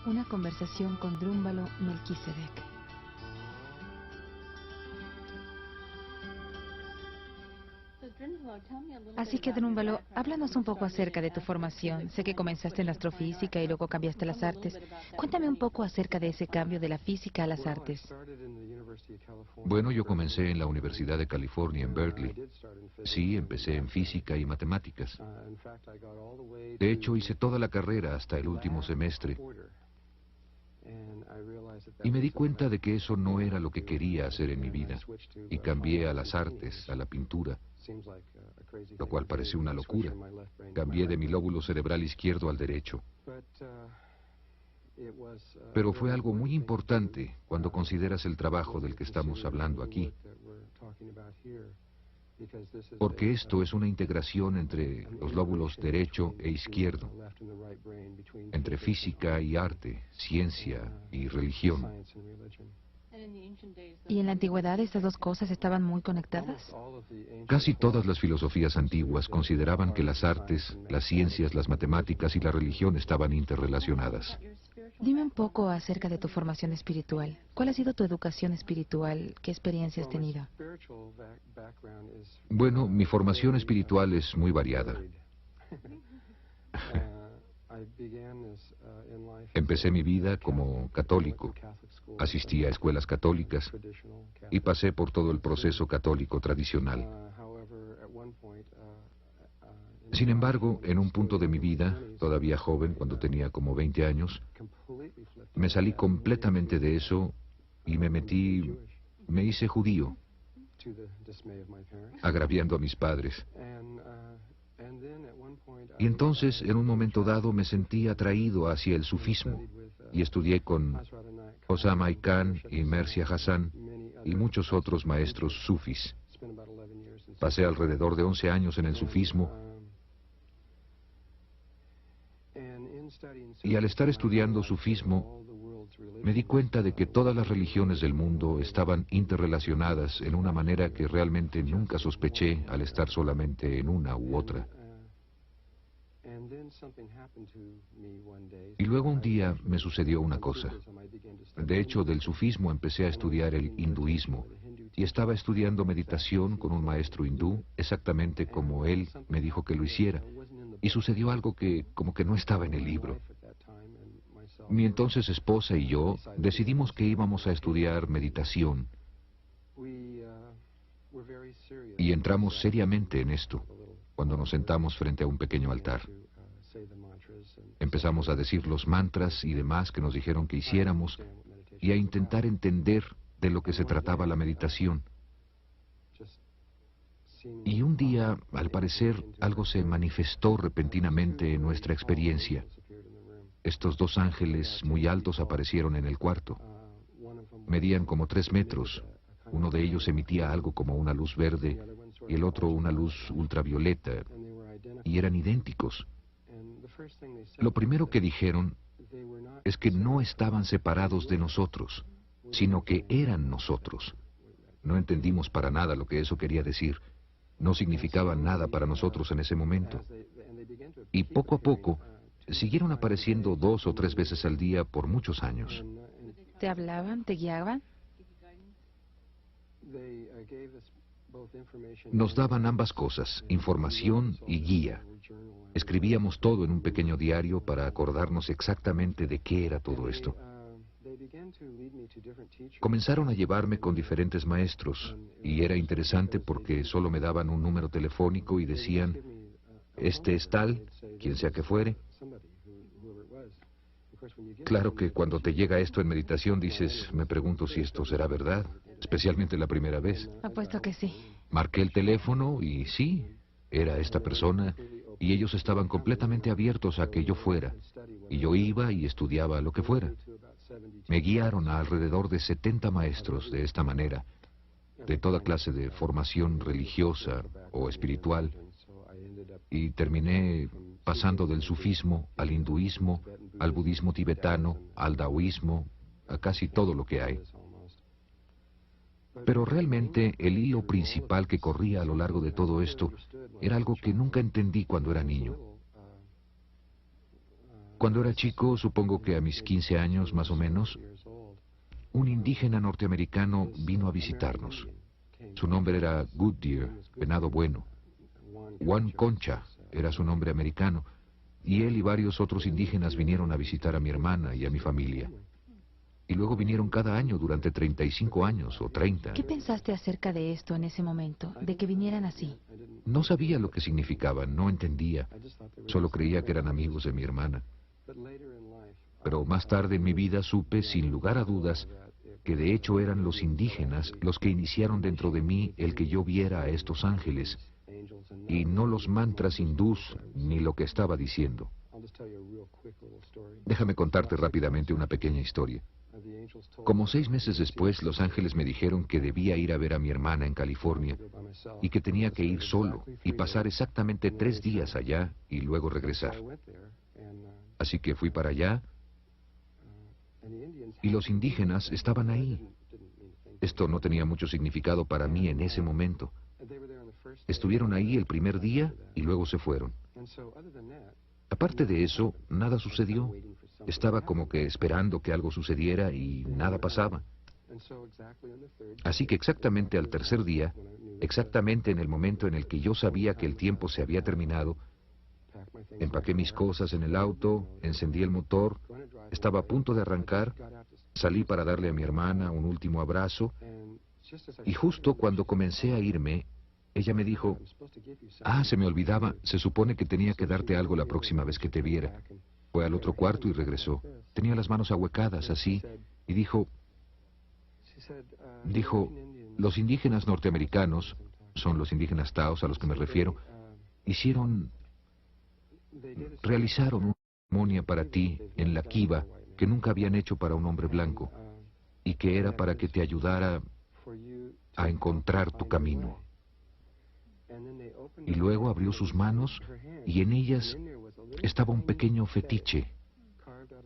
Una conversación con Drúmbalo Melquisedec. Así que, Drúmbalo, háblanos un poco acerca de tu formación. Sé que comenzaste en la astrofísica y luego cambiaste a las artes. Cuéntame un poco acerca de ese cambio de la física a las artes. Bueno, yo comencé en la Universidad de California en Berkeley. Sí, empecé en física y matemáticas. De hecho, hice toda la carrera hasta el último semestre. Y me di cuenta de que eso no era lo que quería hacer en mi vida. Y cambié a las artes, a la pintura, lo cual pareció una locura. Cambié de mi lóbulo cerebral izquierdo al derecho. Pero fue algo muy importante cuando consideras el trabajo del que estamos hablando aquí. Porque esto es una integración entre los lóbulos derecho e izquierdo, entre física y arte, ciencia y religión. ¿Y en la antigüedad estas dos cosas estaban muy conectadas? Casi todas las filosofías antiguas consideraban que las artes, las ciencias, las matemáticas y la religión estaban interrelacionadas. Dime un poco acerca de tu formación espiritual. ¿Cuál ha sido tu educación espiritual? ¿Qué experiencia has tenido? Bueno, mi formación espiritual es muy variada. Empecé mi vida como católico. Asistí a escuelas católicas y pasé por todo el proceso católico tradicional. Sin embargo, en un punto de mi vida, todavía joven, cuando tenía como 20 años, me salí completamente de eso y me hice judío, agraviando a mis padres. Y entonces, en un momento dado, me sentí atraído hacia el sufismo y estudié con Osama Khan y Mircea Hassan y muchos otros maestros sufis. Pasé alrededor de 11 años en el sufismo y al estar estudiando sufismo me di cuenta de que todas las religiones del mundo estaban interrelacionadas en una manera que realmente nunca sospeché al estar solamente en una u otra. Y luego un día me sucedió una cosa. De hecho, del sufismo empecé a estudiar el hinduismo y estaba estudiando meditación con un maestro hindú exactamente como él me dijo que lo hiciera. Y sucedió algo que como que no estaba en el libro. Mi entonces esposa y yo decidimos que íbamos a estudiar meditación y entramos seriamente en esto cuando nos sentamos frente a un pequeño altar. Empezamos a decir los mantras y demás que nos dijeron que hiciéramos y a intentar entender de lo que se trataba la meditación. Y un día, al parecer, algo se manifestó repentinamente en nuestra experiencia. Estos dos ángeles muy altos aparecieron en el cuarto. Medían como 3 metros. Uno de ellos emitía algo como una luz verde y el otro una luz ultravioleta. Y eran idénticos. Lo primero que dijeron es que no estaban separados de nosotros, sino que eran nosotros. No entendimos para nada lo que eso quería decir. No significaba nada para nosotros en ese momento. Y poco a poco, siguieron apareciendo 2 o 3 veces al día por muchos años. ¿Te hablaban? ¿Te guiaban? Nos daban ambas cosas, información y guía. Escribíamos todo en un pequeño diario para acordarnos exactamente de qué era todo esto. Comenzaron a llevarme con diferentes maestros y era interesante porque solo me daban un número telefónico y decían, este es tal, quien sea que fuere. Claro que cuando te llega esto en meditación dices, me pregunto si esto será verdad, especialmente la primera vez. Apuesto que sí. Marqué el teléfono y sí, era esta persona y ellos estaban completamente abiertos a que yo fuera. Y yo iba y estudiaba lo que fuera. Me guiaron a alrededor de 70 maestros de esta manera, de toda clase de formación religiosa o espiritual, y terminé pasando del sufismo al hinduismo, al budismo tibetano, al taoísmo, a casi todo lo que hay. Pero realmente el hilo principal que corría a lo largo de todo esto era algo que nunca entendí cuando era niño. Cuando era chico, supongo que a mis 15 años más o menos, un indígena norteamericano vino a visitarnos. Su nombre era Good Deer, venado bueno. Juan Concha era su nombre americano, y él y varios otros indígenas vinieron a visitar a mi hermana y a mi familia. Y luego vinieron cada año durante 35 años o 30. ¿Qué pensaste acerca de esto en ese momento, de que vinieran así? No sabía lo que significaban, no entendía. Solo creía que eran amigos de mi hermana. Pero más tarde en mi vida supe, sin lugar a dudas, que de hecho eran los indígenas los que iniciaron dentro de mí el que yo viera a estos ángeles, y no los mantras hindús ni lo que estaba diciendo. Déjame contarte rápidamente una pequeña historia. Como 6 meses después, los ángeles me dijeron que debía ir a ver a mi hermana en California y que tenía que ir solo y pasar exactamente 3 días allá y luego regresar. Así que fui para allá y los indígenas estaban ahí. Esto no tenía mucho significado para mí en ese momento. Estuvieron ahí el primer día y luego se fueron. Aparte de eso, nada sucedió. Estaba como que esperando que algo sucediera y nada pasaba. Así que exactamente al tercer día, exactamente en el momento en el que yo sabía que el tiempo se había terminado, empaqué mis cosas en el auto, encendí el motor, estaba a punto de arrancar, salí para darle a mi hermana un último abrazo, y justo cuando comencé a irme, ella me dijo, se me olvidaba, se supone que tenía que darte algo la próxima vez que te viera. Fue al otro cuarto y regresó. Tenía las manos ahuecadas, así, y dijo, los indígenas norteamericanos, son los indígenas taos a los que me refiero, realizaron una ceremonia para ti en la Kiva que nunca habían hecho para un hombre blanco, y que era para que te ayudara a encontrar tu camino. Y luego abrió sus manos y en ellas estaba un pequeño fetiche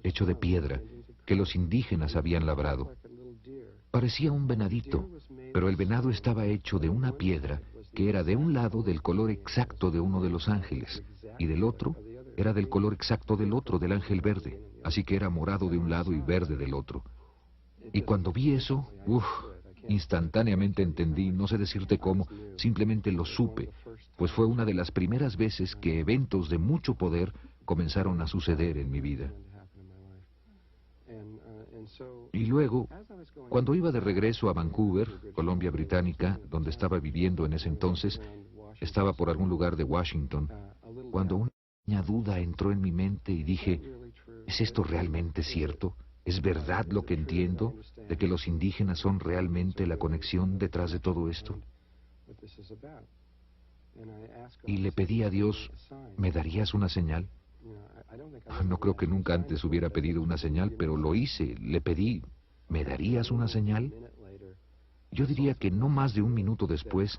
hecho de piedra que los indígenas habían labrado. Parecía un venadito, pero el venado estaba hecho de una piedra que era de un lado del color exacto de uno de los ángeles y del otro era del color exacto del otro, del ángel verde. Así que era morado de un lado y verde del otro. Y cuando vi eso, instantáneamente entendí, no sé decirte cómo, simplemente lo supe, pues fue una de las primeras veces que eventos de mucho poder comenzaron a suceder en mi vida. Y luego, cuando iba de regreso a Vancouver, Columbia Británica, donde estaba viviendo en ese entonces, estaba por algún lugar de Washington, cuando una pequeña duda entró en mi mente y dije, ¿es esto realmente cierto? ¿Es verdad lo que entiendo de que los indígenas son realmente la conexión detrás de todo esto? Y le pedí a Dios, ¿me darías una señal? No creo que nunca antes hubiera pedido una señal, pero lo hice, le pedí, ¿me darías una señal? Yo diría que no más de un minuto después,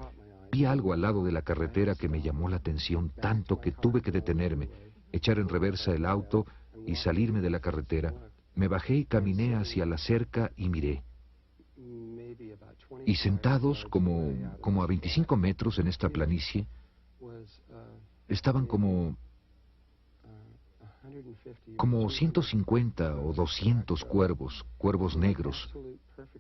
vi algo al lado de la carretera que me llamó la atención tanto que tuve que detenerme, echar en reversa el auto y salirme de la carretera. Me bajé y caminé hacia la cerca y miré. Y sentados como a 25 metros en esta planicie, estaban como 150 o 200 cuervos negros,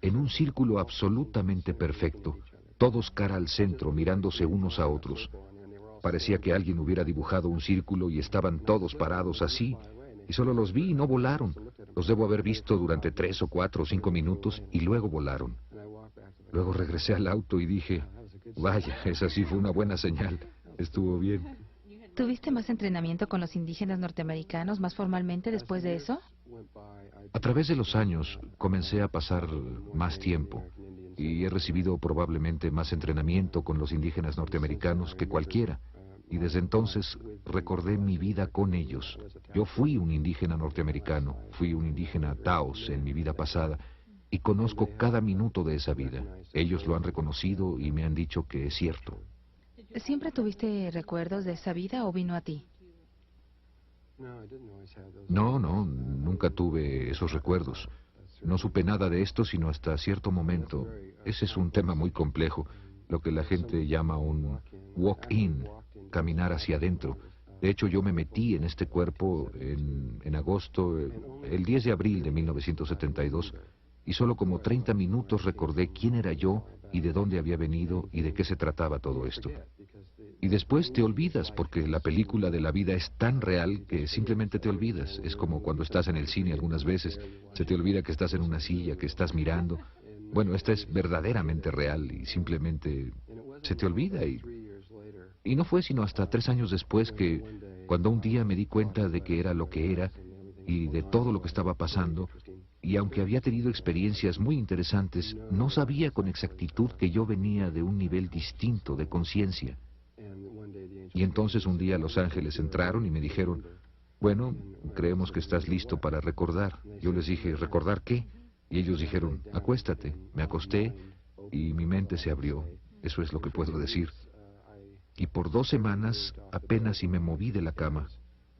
en un círculo absolutamente perfecto, todos cara al centro, mirándose unos a otros. Parecía que alguien hubiera dibujado un círculo y estaban todos parados así, y solo los vi y no volaron. Los debo haber visto durante 3 o 4 o 5 minutos y luego volaron. Luego regresé al auto y dije, vaya, esa sí fue una buena señal, estuvo bien. ¿Tuviste más entrenamiento con los indígenas norteamericanos más formalmente después de eso? A través de los años comencé a pasar más tiempo y he recibido probablemente más entrenamiento con los indígenas norteamericanos que cualquiera. Y desde entonces recordé mi vida con ellos. Yo fui un indígena norteamericano, fui un indígena taos en mi vida pasada y conozco cada minuto de esa vida. Ellos lo han reconocido y me han dicho que es cierto. ¿Siempre tuviste recuerdos de esa vida o vino a ti? No, nunca tuve esos recuerdos. No supe nada de esto sino hasta cierto momento. Ese es un tema muy complejo, lo que la gente llama un walk-in, caminar hacia adentro. De hecho, yo me metí en este cuerpo en agosto, el 10 de abril de 1972, y solo como 30 minutos recordé quién era yo y de dónde había venido y de qué se trataba todo esto. Y después te olvidas, porque la película de la vida es tan real que simplemente te olvidas. Es como cuando estás en el cine algunas veces, se te olvida que estás en una silla, que estás mirando. Bueno, esta es verdaderamente real y simplemente se te olvida. Y no fue sino hasta 3 años después que, cuando un día me di cuenta de que era lo que era y de todo lo que estaba pasando, y aunque había tenido experiencias muy interesantes, no sabía con exactitud que yo venía de un nivel distinto de conciencia. Y entonces un día los ángeles entraron y me dijeron, bueno, creemos que estás listo para recordar. Yo les dije, ¿recordar qué? Y ellos dijeron, acuéstate. Me acosté y mi mente se abrió. Eso es lo que puedo decir. Y por 2 semanas apenas si me moví de la cama.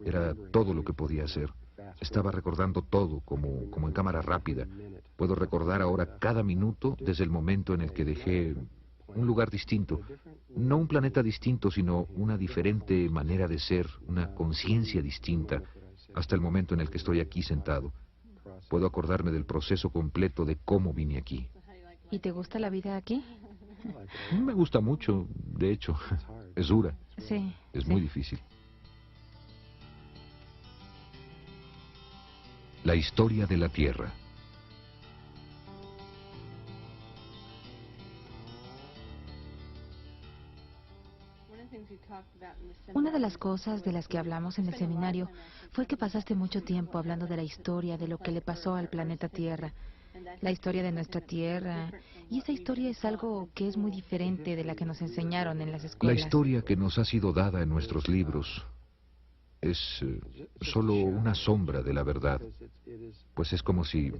Era todo lo que podía hacer. Estaba recordando todo, como en cámara rápida. Puedo recordar ahora cada minuto desde el momento en el que dejé un lugar distinto. No un planeta distinto, sino una diferente manera de ser, una conciencia distinta, hasta el momento en el que estoy aquí sentado. Puedo acordarme del proceso completo de cómo vine aquí. ¿Y te gusta la vida aquí? Me gusta mucho, de hecho. Es dura. Sí. Es sí. muy difícil. La historia de la Tierra. Una de las cosas de las que hablamos en el seminario fue que pasaste mucho tiempo hablando de la historia, de lo que le pasó al planeta Tierra, la historia de nuestra Tierra, y esa historia es algo que es muy diferente de la que nos enseñaron en las La escuelas. historia que nos ha sido dada en nuestros libros es solo una sombra de la verdad, pues es como si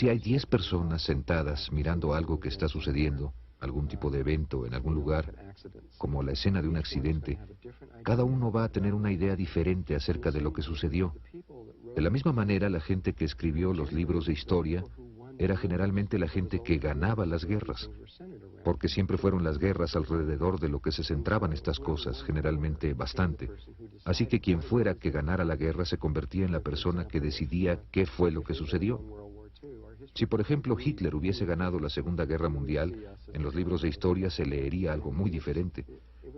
hay 10 personas sentadas mirando algo que está sucediendo, algún tipo de evento en algún lugar, como la escena de un accidente, cada uno va a tener una idea diferente acerca de lo que sucedió. De la misma manera, la gente que escribió los libros de historia era generalmente la gente que ganaba las guerras, porque siempre fueron las guerras alrededor de lo que se centraban estas cosas, generalmente bastante. Así que quien fuera que ganara la guerra se convertía en la persona que decidía qué fue lo que sucedió. Si, por ejemplo, Hitler hubiese ganado la Segunda Guerra Mundial, en los libros de historia se leería algo muy diferente.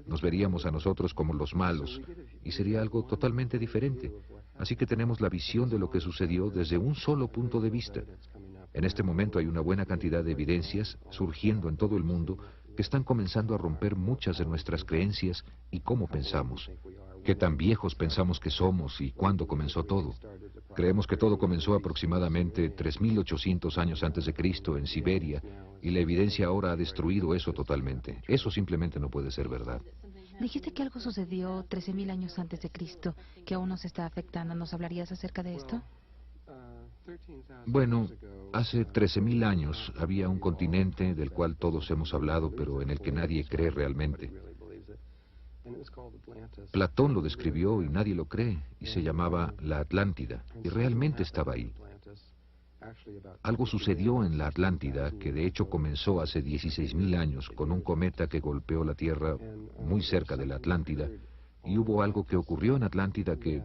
Nos veríamos a nosotros como los malos, y sería algo totalmente diferente. Así que tenemos la visión de lo que sucedió desde un solo punto de vista. En este momento hay una buena cantidad de evidencias surgiendo en todo el mundo que están comenzando a romper muchas de nuestras creencias y cómo pensamos. Qué tan viejos pensamos que somos y cuándo comenzó todo. Creemos que todo comenzó aproximadamente 3.800 años antes de Cristo en Siberia, y la evidencia ahora ha destruido eso totalmente. Eso simplemente no puede ser verdad. Dijiste que algo sucedió 13.000 años antes de Cristo, que aún nos está afectando. ¿Nos hablarías acerca de esto? Bueno, hace 13.000 años había un continente del cual todos hemos hablado, pero en el que nadie cree realmente. Platón lo describió y nadie lo cree, y se llamaba la Atlántida, y realmente estaba ahí. Algo sucedió en la Atlántida que de hecho comenzó hace 16.000 años con un cometa que golpeó la Tierra muy cerca de la Atlántida, y hubo algo que ocurrió en Atlántida que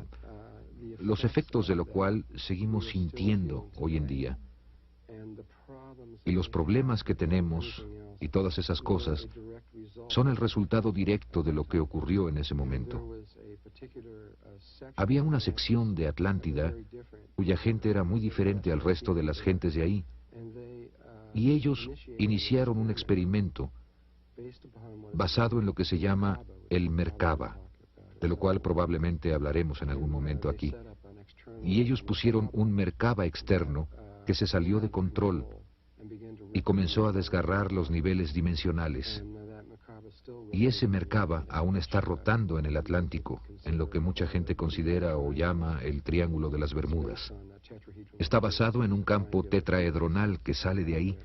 los efectos de lo cual seguimos sintiendo hoy en día. Y los problemas que tenemos y todas esas cosas son el resultado directo de lo que ocurrió en ese momento. Había una sección de Atlántida cuya gente era muy diferente al resto de las gentes de ahí, y ellos iniciaron un experimento basado en lo que se llama el Merkaba, de lo cual probablemente hablaremos en algún momento aquí. Y ellos pusieron un Merkaba externo que se salió de control y comenzó a desgarrar los niveles dimensionales. Y ese Merkaba aún está rotando en el Atlántico, en lo que mucha gente considera o llama el Triángulo de las Bermudas. Está basado en un campo tetraedronal que sale de ahí.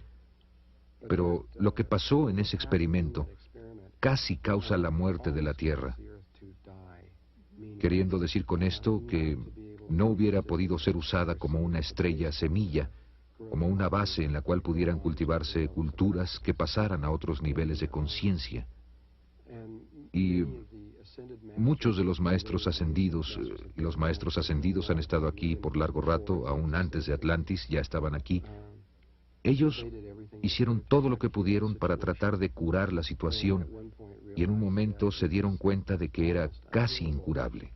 Pero lo que pasó en ese experimento casi causa la muerte de la Tierra. Queriendo decir con esto que no hubiera podido ser usada como una estrella semilla, como una base en la cual pudieran cultivarse culturas que pasaran a otros niveles de conciencia. Y Muchos de los maestros ascendidos, y los maestros ascendidos han estado aquí por largo rato, aún antes de Atlantis, ya estaban aquí. Ellos hicieron todo lo que pudieron para tratar de curar la situación y en un momento se dieron cuenta de que era casi incurable.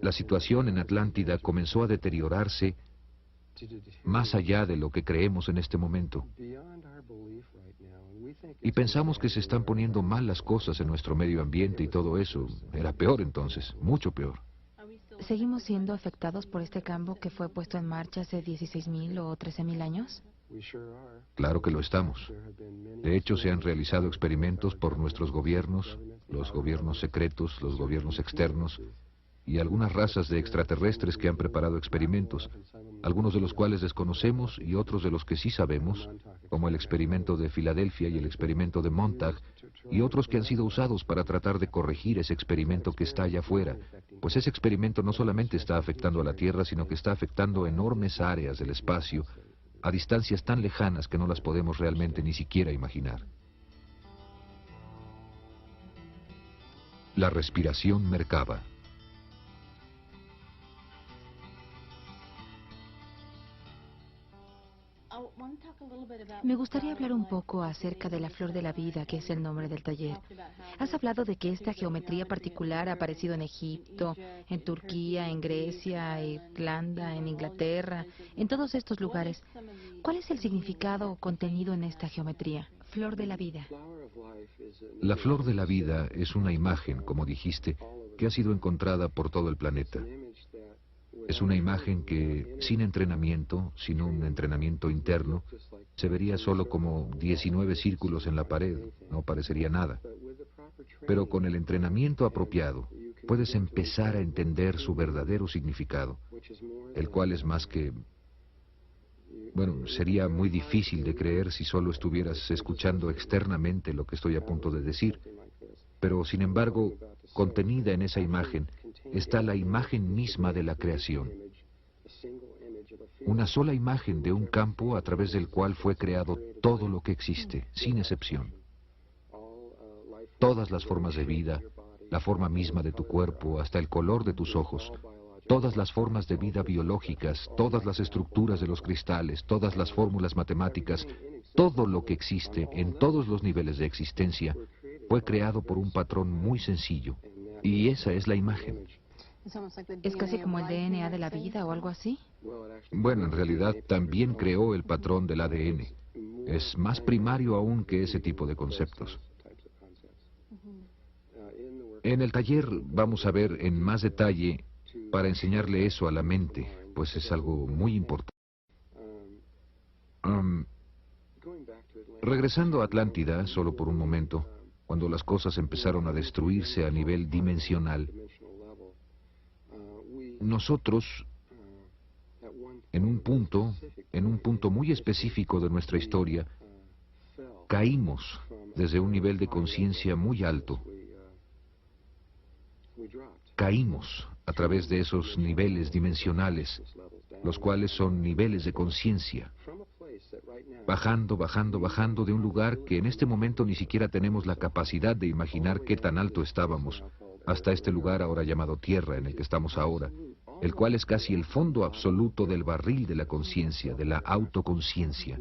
La situación en Atlántida comenzó a deteriorarse más allá de lo que creemos en este momento. Y pensamos que se están poniendo mal las cosas en nuestro medio ambiente y todo eso. Era peor entonces, mucho peor. ¿Seguimos siendo afectados por este cambio que fue puesto en marcha hace 16.000 o 13.000 años? Claro que lo estamos. De hecho, se han realizado experimentos por nuestros gobiernos, los gobiernos secretos, los gobiernos externos, y algunas razas de extraterrestres que han preparado experimentos, algunos de los cuales desconocemos y otros de los que sí sabemos, como el experimento de Filadelfia y el experimento de Montauk, y otros que han sido usados para tratar de corregir ese experimento que está allá afuera, pues ese experimento no solamente está afectando a la Tierra, sino que está afectando enormes áreas del espacio, a distancias tan lejanas que no las podemos realmente ni siquiera imaginar. La respiración Merkaba. Me gustaría hablar un poco acerca de la flor de la vida, que es el nombre del taller. Has hablado de que esta geometría particular ha aparecido en Egipto, en Turquía, en Grecia, Irlanda, en Inglaterra, en todos estos lugares. ¿Cuál es el significado o contenido en esta geometría? Flor de la vida. La flor de la vida es una imagen, como dijiste, que ha sido encontrada por todo el planeta. Es una imagen que, sin entrenamiento, sin un entrenamiento interno, se vería solo como 19 círculos en la pared, no parecería nada. Pero con el entrenamiento apropiado, puedes empezar a entender su verdadero significado, el cual es más que... Bueno, sería muy difícil de creer si solo estuvieras escuchando externamente lo que estoy a punto de decir. Pero, sin embargo, contenida en esa imagen, está la imagen misma de la creación. Una sola imagen de un campo a través del cual fue creado todo lo que existe, sin excepción. Todas las formas de vida, la forma misma de tu cuerpo, hasta el color de tus ojos, todas las formas de vida biológicas, todas las estructuras de los cristales, todas las fórmulas matemáticas, todo lo que existe en todos los niveles de existencia, fue creado por un patrón muy sencillo. Y esa es la imagen. ¿Es casi como el DNA de la vida o algo así? Bueno, en realidad también creó el patrón del ADN. Es más primario aún que ese tipo de conceptos. En el taller vamos a ver en más detalle para enseñarle eso a la mente, pues es algo muy importante. Regresando a Atlántida, solo por un momento, cuando las cosas empezaron a destruirse a nivel dimensional, nosotros, en un punto muy específico de nuestra historia, caímos desde un nivel de conciencia muy alto. Caímos a través de esos niveles dimensionales, los cuales son niveles de conciencia, bajando, bajando, bajando de un lugar que en este momento ni siquiera tenemos la capacidad de imaginar qué tan alto estábamos, hasta este lugar ahora llamado Tierra, en el que estamos ahora, el cual es casi el fondo absoluto del barril de la conciencia, de la autoconciencia.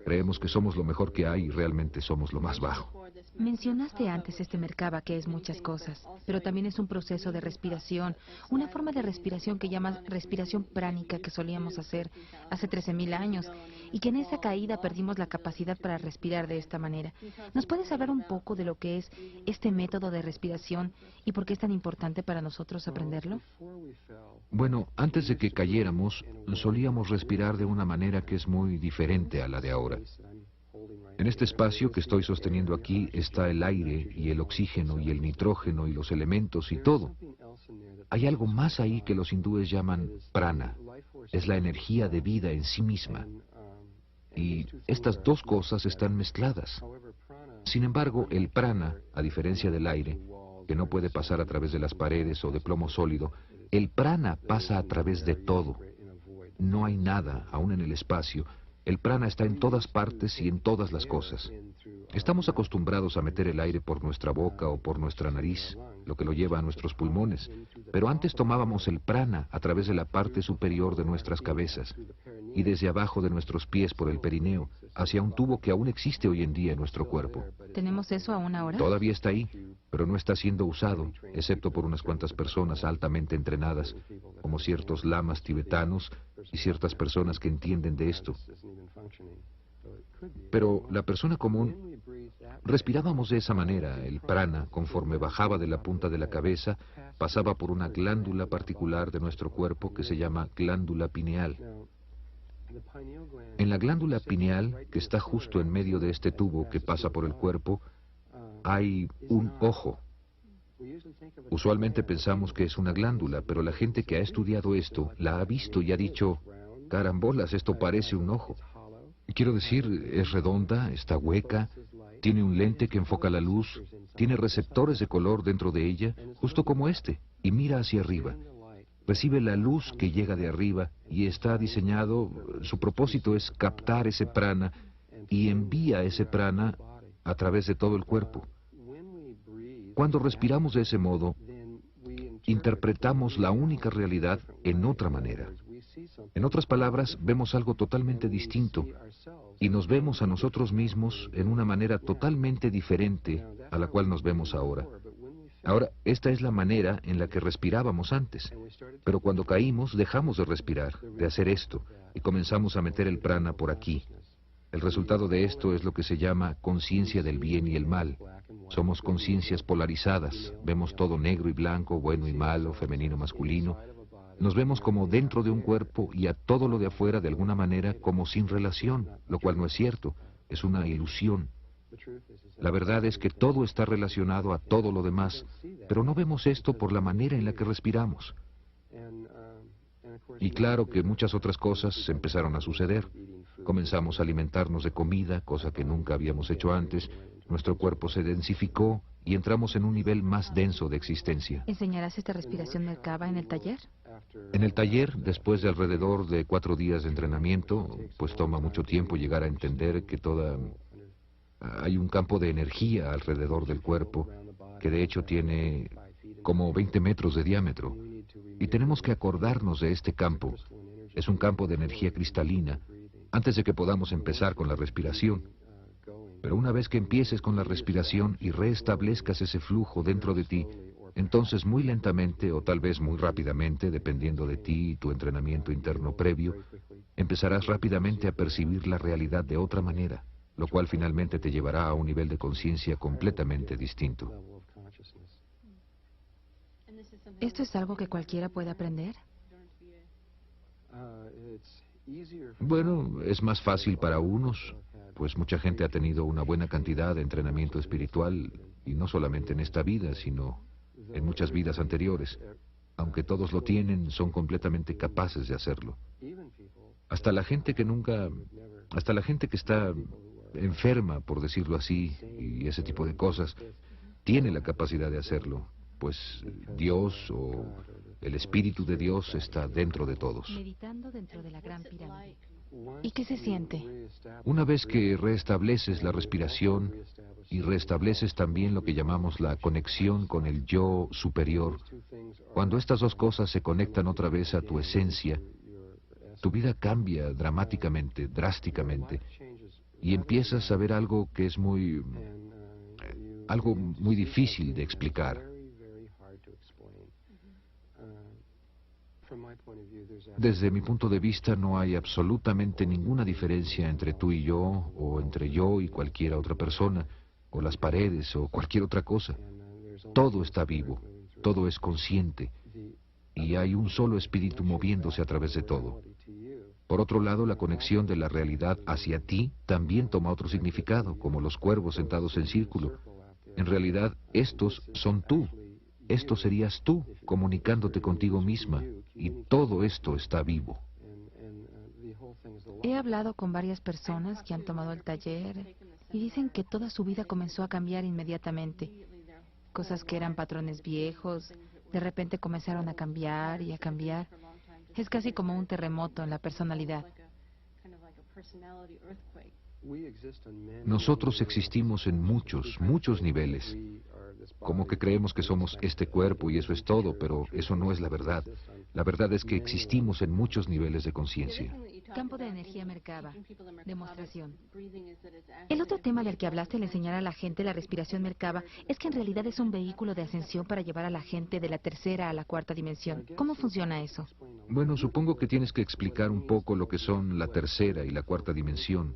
Creemos que somos lo mejor que hay y realmente somos lo más bajo. Mencionaste antes este Merkaba, que es muchas cosas, pero también es un proceso de respiración, una forma de respiración que llamas respiración pránica que solíamos hacer hace 13.000 años y que en esa caída perdimos la capacidad para respirar de esta manera. ¿Nos puedes hablar un poco de lo que es este método de respiración y por qué es tan importante para nosotros aprenderlo? Bueno, antes de que cayéramos, solíamos respirar de una manera que es muy diferente a la de ahora. En este espacio que estoy sosteniendo aquí está el aire y el oxígeno y el nitrógeno y los elementos y todo. Hay algo más ahí que los hindúes llaman prana. Es la energía de vida en sí misma. Y estas dos cosas están mezcladas. Sin embargo, el prana, a diferencia del aire, que no puede pasar a través de las paredes o de plomo sólido, el prana pasa a través de todo. No hay nada, aún en el espacio, El prana está en todas partes y en todas las cosas. Estamos acostumbrados a meter el aire por nuestra boca o por nuestra nariz, lo que lo lleva a nuestros pulmones, pero antes tomábamos el prana a través de la parte superior de nuestras cabezas y desde abajo de nuestros pies por el perineo, hacia un tubo que aún existe hoy en día en nuestro cuerpo. ¿Tenemos eso aún ahora? Todavía está ahí, pero no está siendo usado, excepto por unas cuantas personas altamente entrenadas, como ciertos lamas tibetanos y ciertas personas que entienden de esto. Pero la persona común, respirábamos de esa manera. El prana, conforme bajaba de la punta de la cabeza, pasaba por una glándula particular de nuestro cuerpo que se llama glándula pineal. En la glándula pineal, que está justo en medio de este tubo que pasa por el cuerpo, hay un ojo. Usualmente pensamos que es una glándula, pero la gente que ha estudiado esto la ha visto y ha dicho, carambolas, esto parece un ojo. Quiero decir, es redonda, está hueca, tiene un lente que enfoca la luz, tiene receptores de color dentro de ella, justo como este, y mira hacia arriba. Recibe la luz que llega de arriba y está diseñado, su propósito es captar ese prana y envía ese prana a través de todo el cuerpo. Cuando respiramos de ese modo, interpretamos la única realidad en otra manera. En otras palabras, vemos algo totalmente distinto y nos vemos a nosotros mismos en una manera totalmente diferente a la cual nos vemos ahora. Ahora, esta es la manera en la que respirábamos antes, pero cuando caímos dejamos de respirar, de hacer esto, y comenzamos a meter el prana por aquí. El resultado de esto es lo que se llama conciencia del bien y el mal. Somos conciencias polarizadas, vemos todo negro y blanco, bueno y malo, femenino, masculino. Nos vemos como dentro de un cuerpo y a todo lo de afuera de alguna manera como sin relación, lo cual no es cierto, es una ilusión. La verdad es que todo está relacionado a todo lo demás, pero no vemos esto por la manera en la que respiramos. Y claro que muchas otras cosas empezaron a suceder. Comenzamos a alimentarnos de comida, cosa que nunca habíamos hecho antes. Nuestro cuerpo se densificó y entramos en un nivel más denso de existencia. ¿Enseñarás esta respiración Merkaba en el taller? En el taller, después de alrededor de 4 días de entrenamiento, pues toma mucho tiempo llegar a entender que hay un campo de energía alrededor del cuerpo, que de hecho tiene como 20 metros de diámetro. Y tenemos que acordarnos de este campo. Es un campo de energía cristalina, antes de que podamos empezar con la respiración. Pero una vez que empieces con la respiración y restablezcas ese flujo dentro de ti, entonces muy lentamente o tal vez muy rápidamente, dependiendo de ti y tu entrenamiento interno previo, empezarás rápidamente a percibir la realidad de otra manera, lo cual finalmente te llevará a un nivel de conciencia completamente distinto. ¿Esto es algo que cualquiera puede aprender? Bueno, es más fácil para unos, pues mucha gente ha tenido una buena cantidad de entrenamiento espiritual, y no solamente en esta vida, sino en muchas vidas anteriores. Aunque todos lo tienen, son completamente capaces de hacerlo. Hasta la gente que está enferma, por decirlo así, y ese tipo de cosas, tiene la capacidad de hacerlo, pues Dios o el Espíritu de Dios está dentro de todos. Meditando dentro de la Gran Pirámide. ¿Y qué se siente? Una vez que restableces la respiración y restableces también lo que llamamos la conexión con el yo superior, cuando estas dos cosas se conectan otra vez a tu esencia, tu vida cambia dramáticamente, drásticamente, y empiezas a ver algo que es algo muy difícil de explicar. Desde mi punto de vista no hay absolutamente ninguna diferencia entre tú y yo, o entre yo y cualquier otra persona, o las paredes, o cualquier otra cosa. Todo está vivo, todo es consciente, y hay un solo espíritu moviéndose a través de todo. Por otro lado, la conexión de la realidad hacia ti también toma otro significado, como los cuervos sentados en círculo. En realidad, estos son tú. Esto serías tú, comunicándote contigo misma, y todo esto está vivo. He hablado con varias personas que han tomado el taller y dicen que toda su vida comenzó a cambiar inmediatamente. Cosas que eran patrones viejos, de repente comenzaron a cambiar y a cambiar. Es casi como un terremoto en la personalidad. Nosotros existimos en muchos, muchos niveles. Como que creemos que somos este cuerpo y eso es todo, pero eso no es la verdad. La verdad es que existimos en muchos niveles de conciencia. Campo de energía Merkaba. Demostración. El otro tema del que hablaste al enseñar a la gente la respiración Merkaba es que en realidad es un vehículo de ascensión para llevar a la gente de la tercera a la cuarta dimensión. ¿Cómo funciona eso? Bueno, supongo que tienes que explicar un poco lo que son la tercera y la cuarta dimensión.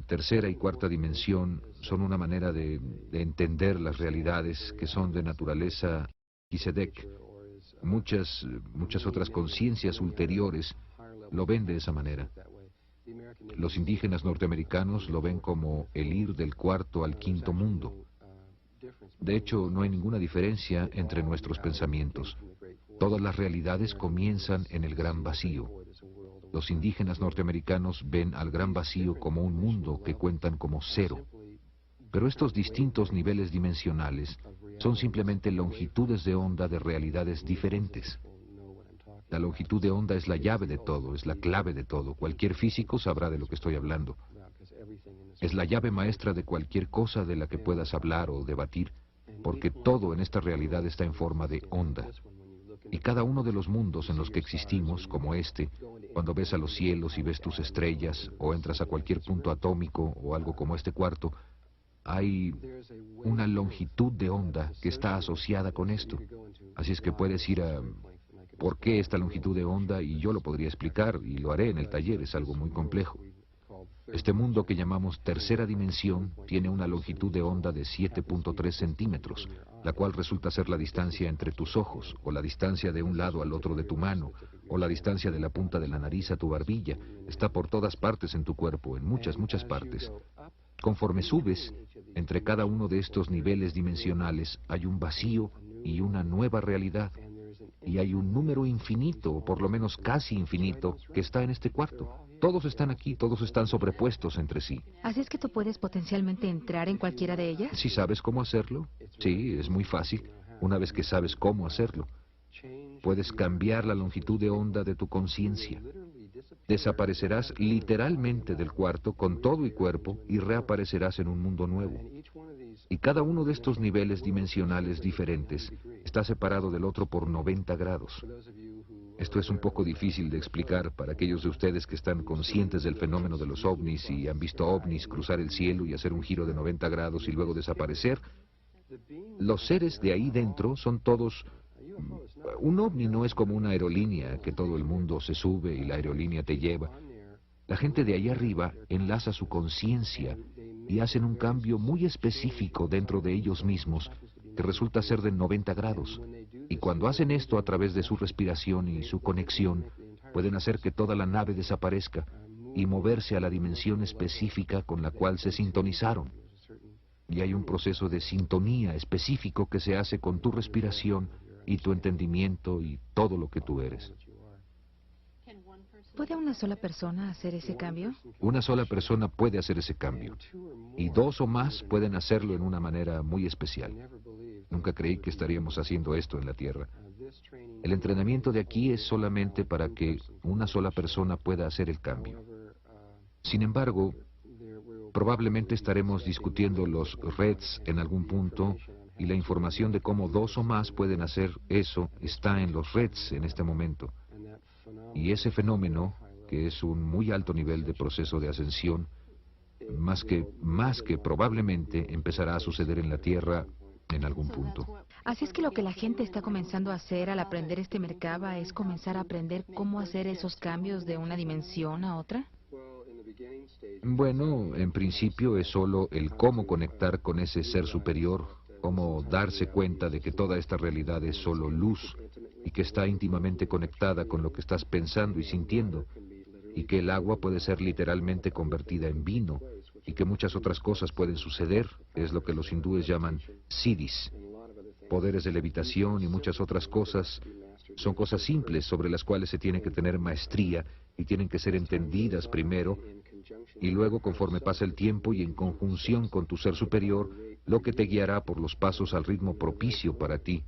Tercera y cuarta dimensión son una manera de entender las realidades que son de naturaleza Kisedek. Muchas otras conciencias ulteriores lo ven de esa manera. Los indígenas norteamericanos lo ven como el ir del cuarto al quinto mundo. De hecho, no hay ninguna diferencia entre nuestros pensamientos. Todas las realidades comienzan en el gran vacío. Los indígenas norteamericanos ven al gran vacío como un mundo que cuentan como cero. Pero estos distintos niveles dimensionales son simplemente longitudes de onda de realidades diferentes. La longitud de onda es la llave de todo, es la clave de todo. Cualquier físico sabrá de lo que estoy hablando. Es la llave maestra de cualquier cosa de la que puedas hablar o debatir, porque todo en esta realidad está en forma de onda. Y cada uno de los mundos en los que existimos, como este, cuando ves a los cielos y ves tus estrellas, o entras a cualquier punto atómico o algo como este cuarto, hay una longitud de onda que está asociada con esto. Así es que puedes ir a ¿por qué esta longitud de onda? Y yo lo podría explicar, y lo haré en el taller, es algo muy complejo. Este mundo que llamamos tercera dimensión tiene una longitud de onda de 7.3 centímetros, la cual resulta ser la distancia entre tus ojos, o la distancia de un lado al otro de tu mano, o la distancia de la punta de la nariz a tu barbilla. Está por todas partes en tu cuerpo, en muchas, muchas partes. Conforme subes, entre cada uno de estos niveles dimensionales hay un vacío y una nueva realidad. Y hay un número infinito, o por lo menos casi infinito, que está en este cuarto. Todos están aquí, todos están sobrepuestos entre sí. ¿Así es que tú puedes potencialmente entrar en cualquiera de ellas? ¿Si sabes cómo hacerlo? Sí, es muy fácil. Una vez que sabes cómo hacerlo, puedes cambiar la longitud de onda de tu conciencia. Desaparecerás literalmente del cuarto con todo y cuerpo y reaparecerás en un mundo nuevo. Y cada uno de estos niveles dimensionales diferentes está separado del otro por 90 grados. Esto es un poco difícil de explicar para aquellos de ustedes que están conscientes del fenómeno de los ovnis y han visto ovnis cruzar el cielo y hacer un giro de 90 grados y luego desaparecer. Los seres de ahí dentro son todos... Un ovni no es como una aerolínea que todo el mundo se sube y la aerolínea te lleva. La gente de ahí arriba enlaza su conciencia y hacen un cambio muy específico dentro de ellos mismos que resulta ser de 90 grados. Y cuando hacen esto a través de su respiración y su conexión, pueden hacer que toda la nave desaparezca y moverse a la dimensión específica con la cual se sintonizaron. Y hay un proceso de sintonía específico que se hace con tu respiración y tu entendimiento y todo lo que tú eres. ¿Puede una sola persona hacer ese cambio? Una sola persona puede hacer ese cambio, y dos o más pueden hacerlo en una manera muy especial. Nunca creí que estaríamos haciendo esto en la Tierra. El entrenamiento de aquí es solamente para que una sola persona pueda hacer el cambio. Sin embargo, probablemente estaremos discutiendo los REDs en algún punto, y la información de cómo dos o más pueden hacer eso está en los REDs en este momento. Y ese fenómeno, que es un muy alto nivel de proceso de ascensión, más que probablemente empezará a suceder en la Tierra en algún punto. Así es que lo que la gente está comenzando a hacer al aprender este Merkaba es comenzar a aprender cómo hacer esos cambios de una dimensión a otra. Bueno, en principio es solo el cómo conectar con ese ser superior, cómo darse cuenta de que toda esta realidad es solo luz y que está íntimamente conectada con lo que estás pensando y sintiendo, y que el agua puede ser literalmente convertida en vino, y que muchas otras cosas pueden suceder, es lo que los hindúes llaman siddhis. Poderes de levitación y muchas otras cosas son cosas simples sobre las cuales se tiene que tener maestría y tienen que ser entendidas primero, y luego, conforme pasa el tiempo y en conjunción con tu ser superior, lo que te guiará por los pasos al ritmo propicio para ti.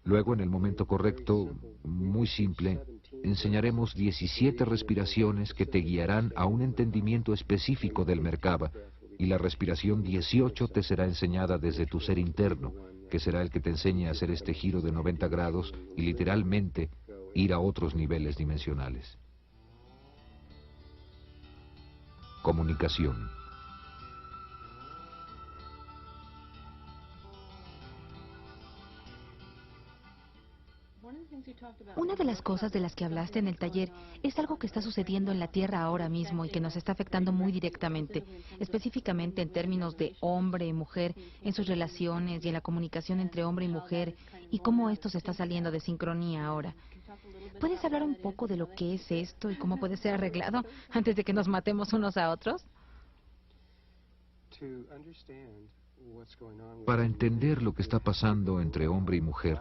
Luego, en el momento correcto, muy simple, enseñaremos 17 respiraciones que te guiarán a un entendimiento específico del Merkaba, y la respiración 18 te será enseñada desde tu ser interno, que será el que te enseñe a hacer este giro de 90 grados y literalmente ir a otros niveles dimensionales. Comunicación. Una de las cosas de las que hablaste en el taller es algo que está sucediendo en la Tierra ahora mismo y que nos está afectando muy directamente, específicamente en términos de hombre y mujer, en sus relaciones y en la comunicación entre hombre y mujer, y cómo esto se está saliendo de sincronía ahora. ¿Puedes hablar un poco de lo que es esto y cómo puede ser arreglado antes de que nos matemos unos a otros? Para entender lo que está pasando entre hombre y mujer,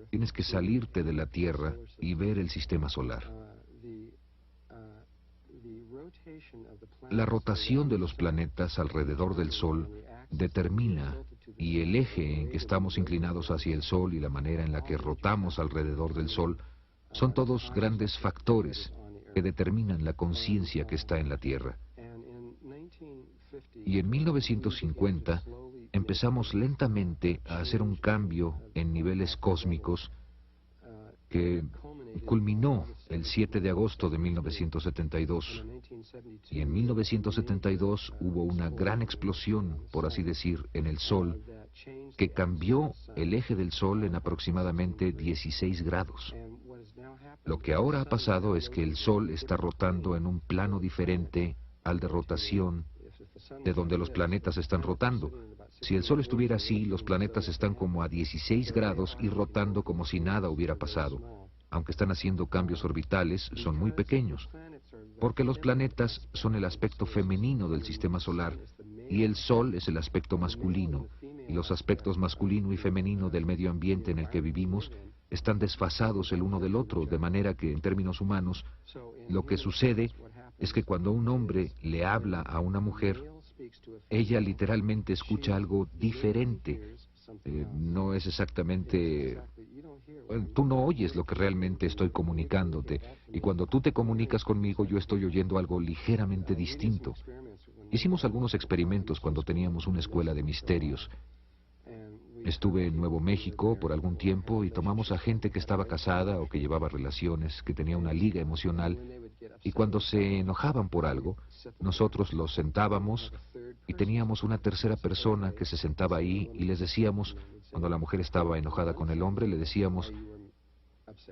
tienes que salirte de la Tierra y ver el sistema solar. La rotación de los planetas alrededor del Sol determina, y el eje en que estamos inclinados hacia el Sol y la manera en la que rotamos alrededor del Sol, son todos grandes factores que determinan la conciencia que está en la Tierra. Y en 1950 empezamos lentamente a hacer un cambio en niveles cósmicos que culminó el 7 de agosto de 1972. Y en 1972 hubo una gran explosión, por así decir, en el Sol, que cambió el eje del Sol en aproximadamente 16 grados. Lo que ahora ha pasado es que el Sol está rotando en un plano diferente al de rotación de donde los planetas están rotando. Si el Sol estuviera así, los planetas están como a 16 grados y rotando como si nada hubiera pasado. Aunque están haciendo cambios orbitales, son muy pequeños, porque los planetas son el aspecto femenino del sistema solar y el Sol es el aspecto masculino, y los aspectos masculino y femenino del medio ambiente en el que vivimos están desfasados el uno del otro, de manera que, en términos humanos, lo que sucede es que cuando un hombre le habla a una mujer, ella literalmente escucha algo diferente. No es exactamente... Tú no oyes lo que realmente estoy comunicándote, y cuando tú te comunicas conmigo yo estoy oyendo algo ligeramente distinto. Hicimos algunos experimentos cuando teníamos una escuela de misterios. Estuve en Nuevo México por algún tiempo y tomamos a gente que estaba casada o que llevaba relaciones, que tenía una liga emocional, y cuando se enojaban por algo, nosotros los sentábamos y teníamos una tercera persona que se sentaba ahí y les decíamos, cuando la mujer estaba enojada con el hombre, le decíamos,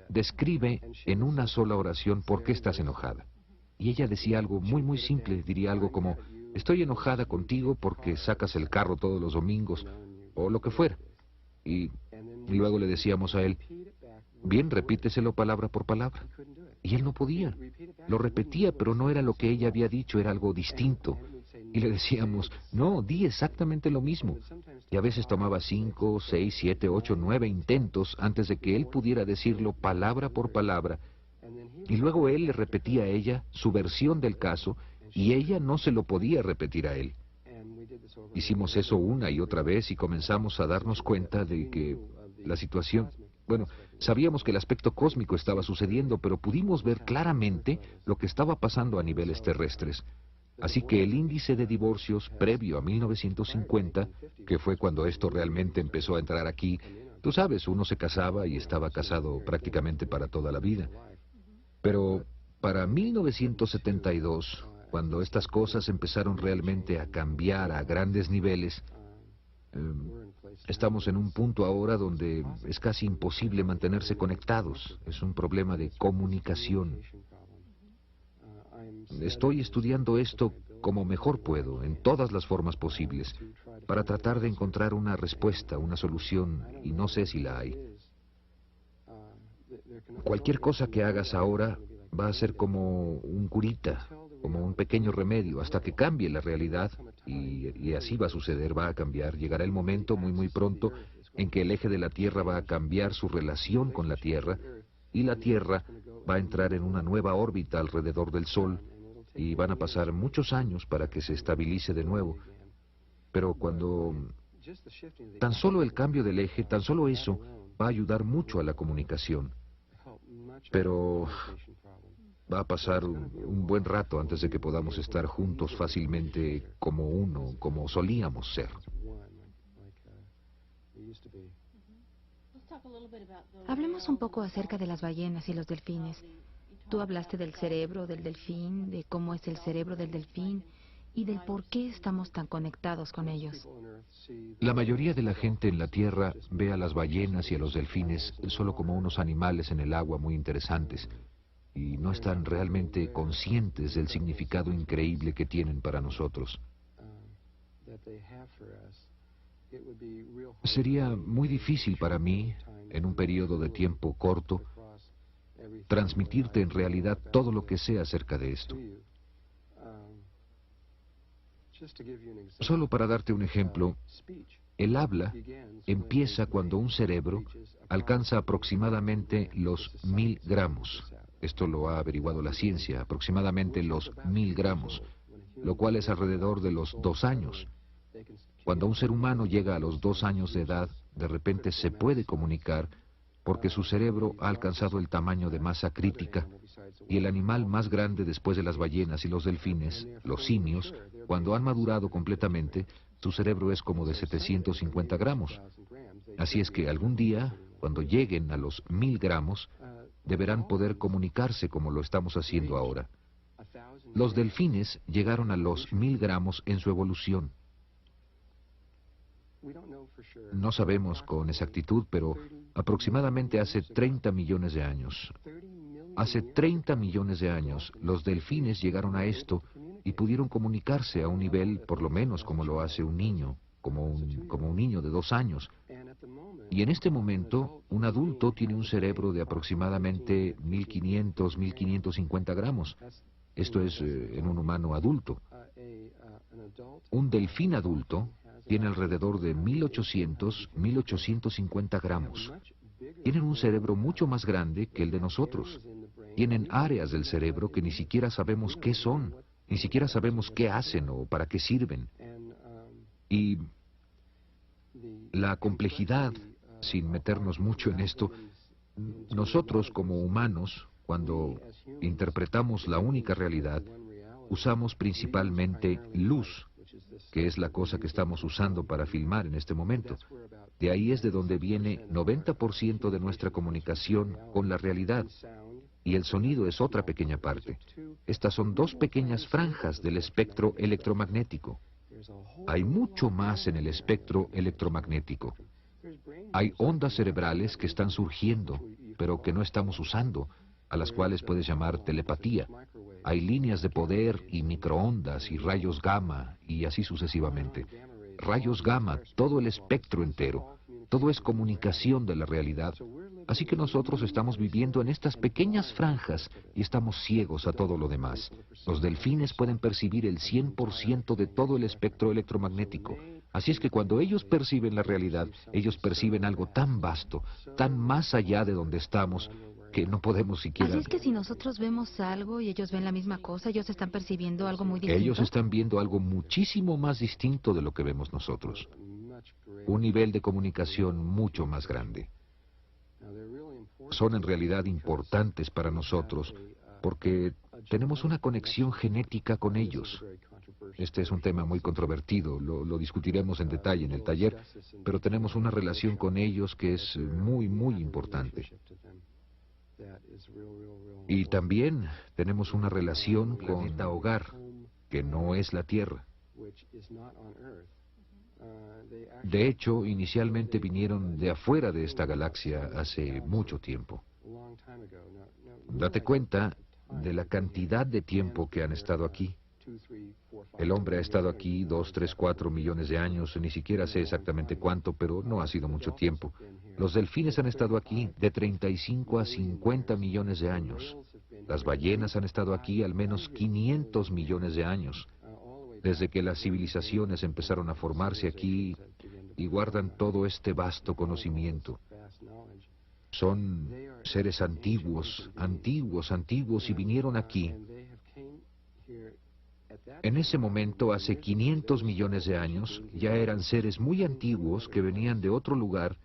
describe en una sola oración por qué estás enojada. Y ella decía algo muy simple, diría algo como, estoy enojada contigo porque sacas el carro todos los domingos, o lo que fuera. Y luego le decíamos a él, bien, repíteselo palabra por palabra. Y él no podía. Lo repetía, pero no era lo que ella había dicho, era algo distinto. Y le decíamos, no, di exactamente lo mismo. Y a veces tomaba 5, 6, 7, 8, 9 intentos antes de que él pudiera decirlo palabra por palabra. Y luego él le repetía a ella su versión del caso, y ella no se lo podía repetir a él. Hicimos eso una y otra vez y comenzamos a darnos cuenta de que la situación... Bueno, sabíamos que el aspecto cósmico estaba sucediendo, pero pudimos ver claramente lo que estaba pasando a niveles terrestres. Así que el índice de divorcios previo a 1950, que fue cuando esto realmente empezó a entrar aquí, tú sabes, uno se casaba y estaba casado prácticamente para toda la vida. Pero para 1972, cuando estas cosas empezaron realmente a cambiar a grandes niveles, estamos en un punto ahora donde es casi imposible mantenerse conectados. Es un problema de comunicación. Estoy estudiando esto como mejor puedo, en todas las formas posibles, para tratar de encontrar una respuesta, una solución, y no sé si la hay. Cualquier cosa que hagas ahora va a ser como un curita, como un pequeño remedio, hasta que cambie la realidad, y así va a suceder, va a cambiar. Llegará el momento muy pronto en que el eje de la Tierra va a cambiar su relación con la Tierra, y la Tierra va a entrar en una nueva órbita alrededor del Sol, y van a pasar muchos años para que se estabilice de nuevo. Pero cuando tan solo el cambio del eje, tan solo eso, va a ayudar mucho a la comunicación, pero va a pasar un buen rato antes de que podamos estar juntos fácilmente como uno, como solíamos ser. Hablemos un poco acerca de las ballenas y los delfines. Tú hablaste del cerebro del delfín, de cómo es el cerebro del delfín y del por qué estamos tan conectados con ellos. La mayoría de la gente en la Tierra ve a las ballenas y a los delfines solo como unos animales en el agua muy interesantes y no están realmente conscientes del significado increíble que tienen para nosotros. Sería muy difícil para mí, en un periodo de tiempo corto, transmitirte en realidad todo lo que sé acerca de esto. Solo para darte un ejemplo, el habla empieza cuando un cerebro alcanza aproximadamente los 1000 gramos. Esto lo ha averiguado la ciencia, aproximadamente los 1000 gramos, lo cual es alrededor de los 2 años. Cuando un ser humano llega a los 2 años de edad, de repente se puede comunicar porque su cerebro ha alcanzado el tamaño de masa crítica y el animal más grande después de las ballenas y los delfines, los simios, cuando han madurado completamente, su cerebro es como de 750 gramos. Así es que algún día, cuando lleguen a los 1000 gramos, deberán poder comunicarse como lo estamos haciendo ahora. Los delfines llegaron a los 1000 gramos en su evolución. No sabemos con exactitud, pero aproximadamente hace 30 millones de años. Hace 30 millones de años, los delfines llegaron a esto y pudieron comunicarse a un nivel, por lo menos como lo hace un niño, como un niño de 2 años. Y en este momento, un adulto tiene un cerebro de aproximadamente 1500, 1550 gramos. Esto es en un humano adulto. Un delfín adulto tiene alrededor de 1800, 1850 gramos. Tienen un cerebro mucho más grande que el de nosotros. Tienen áreas del cerebro que ni siquiera sabemos qué son, ni siquiera sabemos qué hacen o para qué sirven. Y la complejidad, sin meternos mucho en esto, nosotros como humanos, cuando interpretamos la única realidad, usamos principalmente luz, que es la cosa que estamos usando para filmar en este momento. De ahí es de donde viene 90% de nuestra comunicación con la realidad. Y el sonido es otra pequeña parte. Estas son 2 pequeñas franjas del espectro electromagnético. Hay mucho más en el espectro electromagnético. Hay ondas cerebrales que están surgiendo, pero que no estamos usando, a las cuales puedes llamar telepatía. Hay líneas de poder y microondas y rayos gamma y así sucesivamente. Rayos gamma, todo el espectro entero. Todo es comunicación de la realidad. Así que nosotros estamos viviendo en estas pequeñas franjas y estamos ciegos a todo lo demás. Los delfines pueden percibir el 100% de todo el espectro electromagnético. Así es que cuando ellos perciben la realidad, ellos perciben algo tan vasto, tan más allá de donde estamos, que no podemos siquiera... Así es que si nosotros vemos algo y ellos ven la misma cosa, ellos están percibiendo algo muy distinto. Ellos están viendo algo muchísimo más distinto de lo que vemos nosotros. Un nivel de comunicación mucho más grande. Son en realidad importantes para nosotros porque tenemos una conexión genética con ellos. Este es un tema muy controvertido, lo discutiremos en detalle en el taller, pero tenemos una relación con ellos que es muy, muy importante. Y también tenemos una relación con la hogar, que no es la Tierra. De hecho, inicialmente vinieron de afuera de esta galaxia hace mucho tiempo. Date cuenta de la cantidad de tiempo que han estado aquí. El hombre ha estado aquí 2, 3, 4 millones de años, ni siquiera sé exactamente cuánto, pero no ha sido mucho tiempo. Los delfines han estado aquí de 35 a 50 millones de años. Las ballenas han estado aquí al menos 500 millones de años. Desde que las civilizaciones empezaron a formarse aquí y guardan todo este vasto conocimiento. Son seres antiguos, antiguos, antiguos y vinieron aquí. En ese momento, hace 500 millones de años, ya eran seres muy antiguos que venían de otro lugar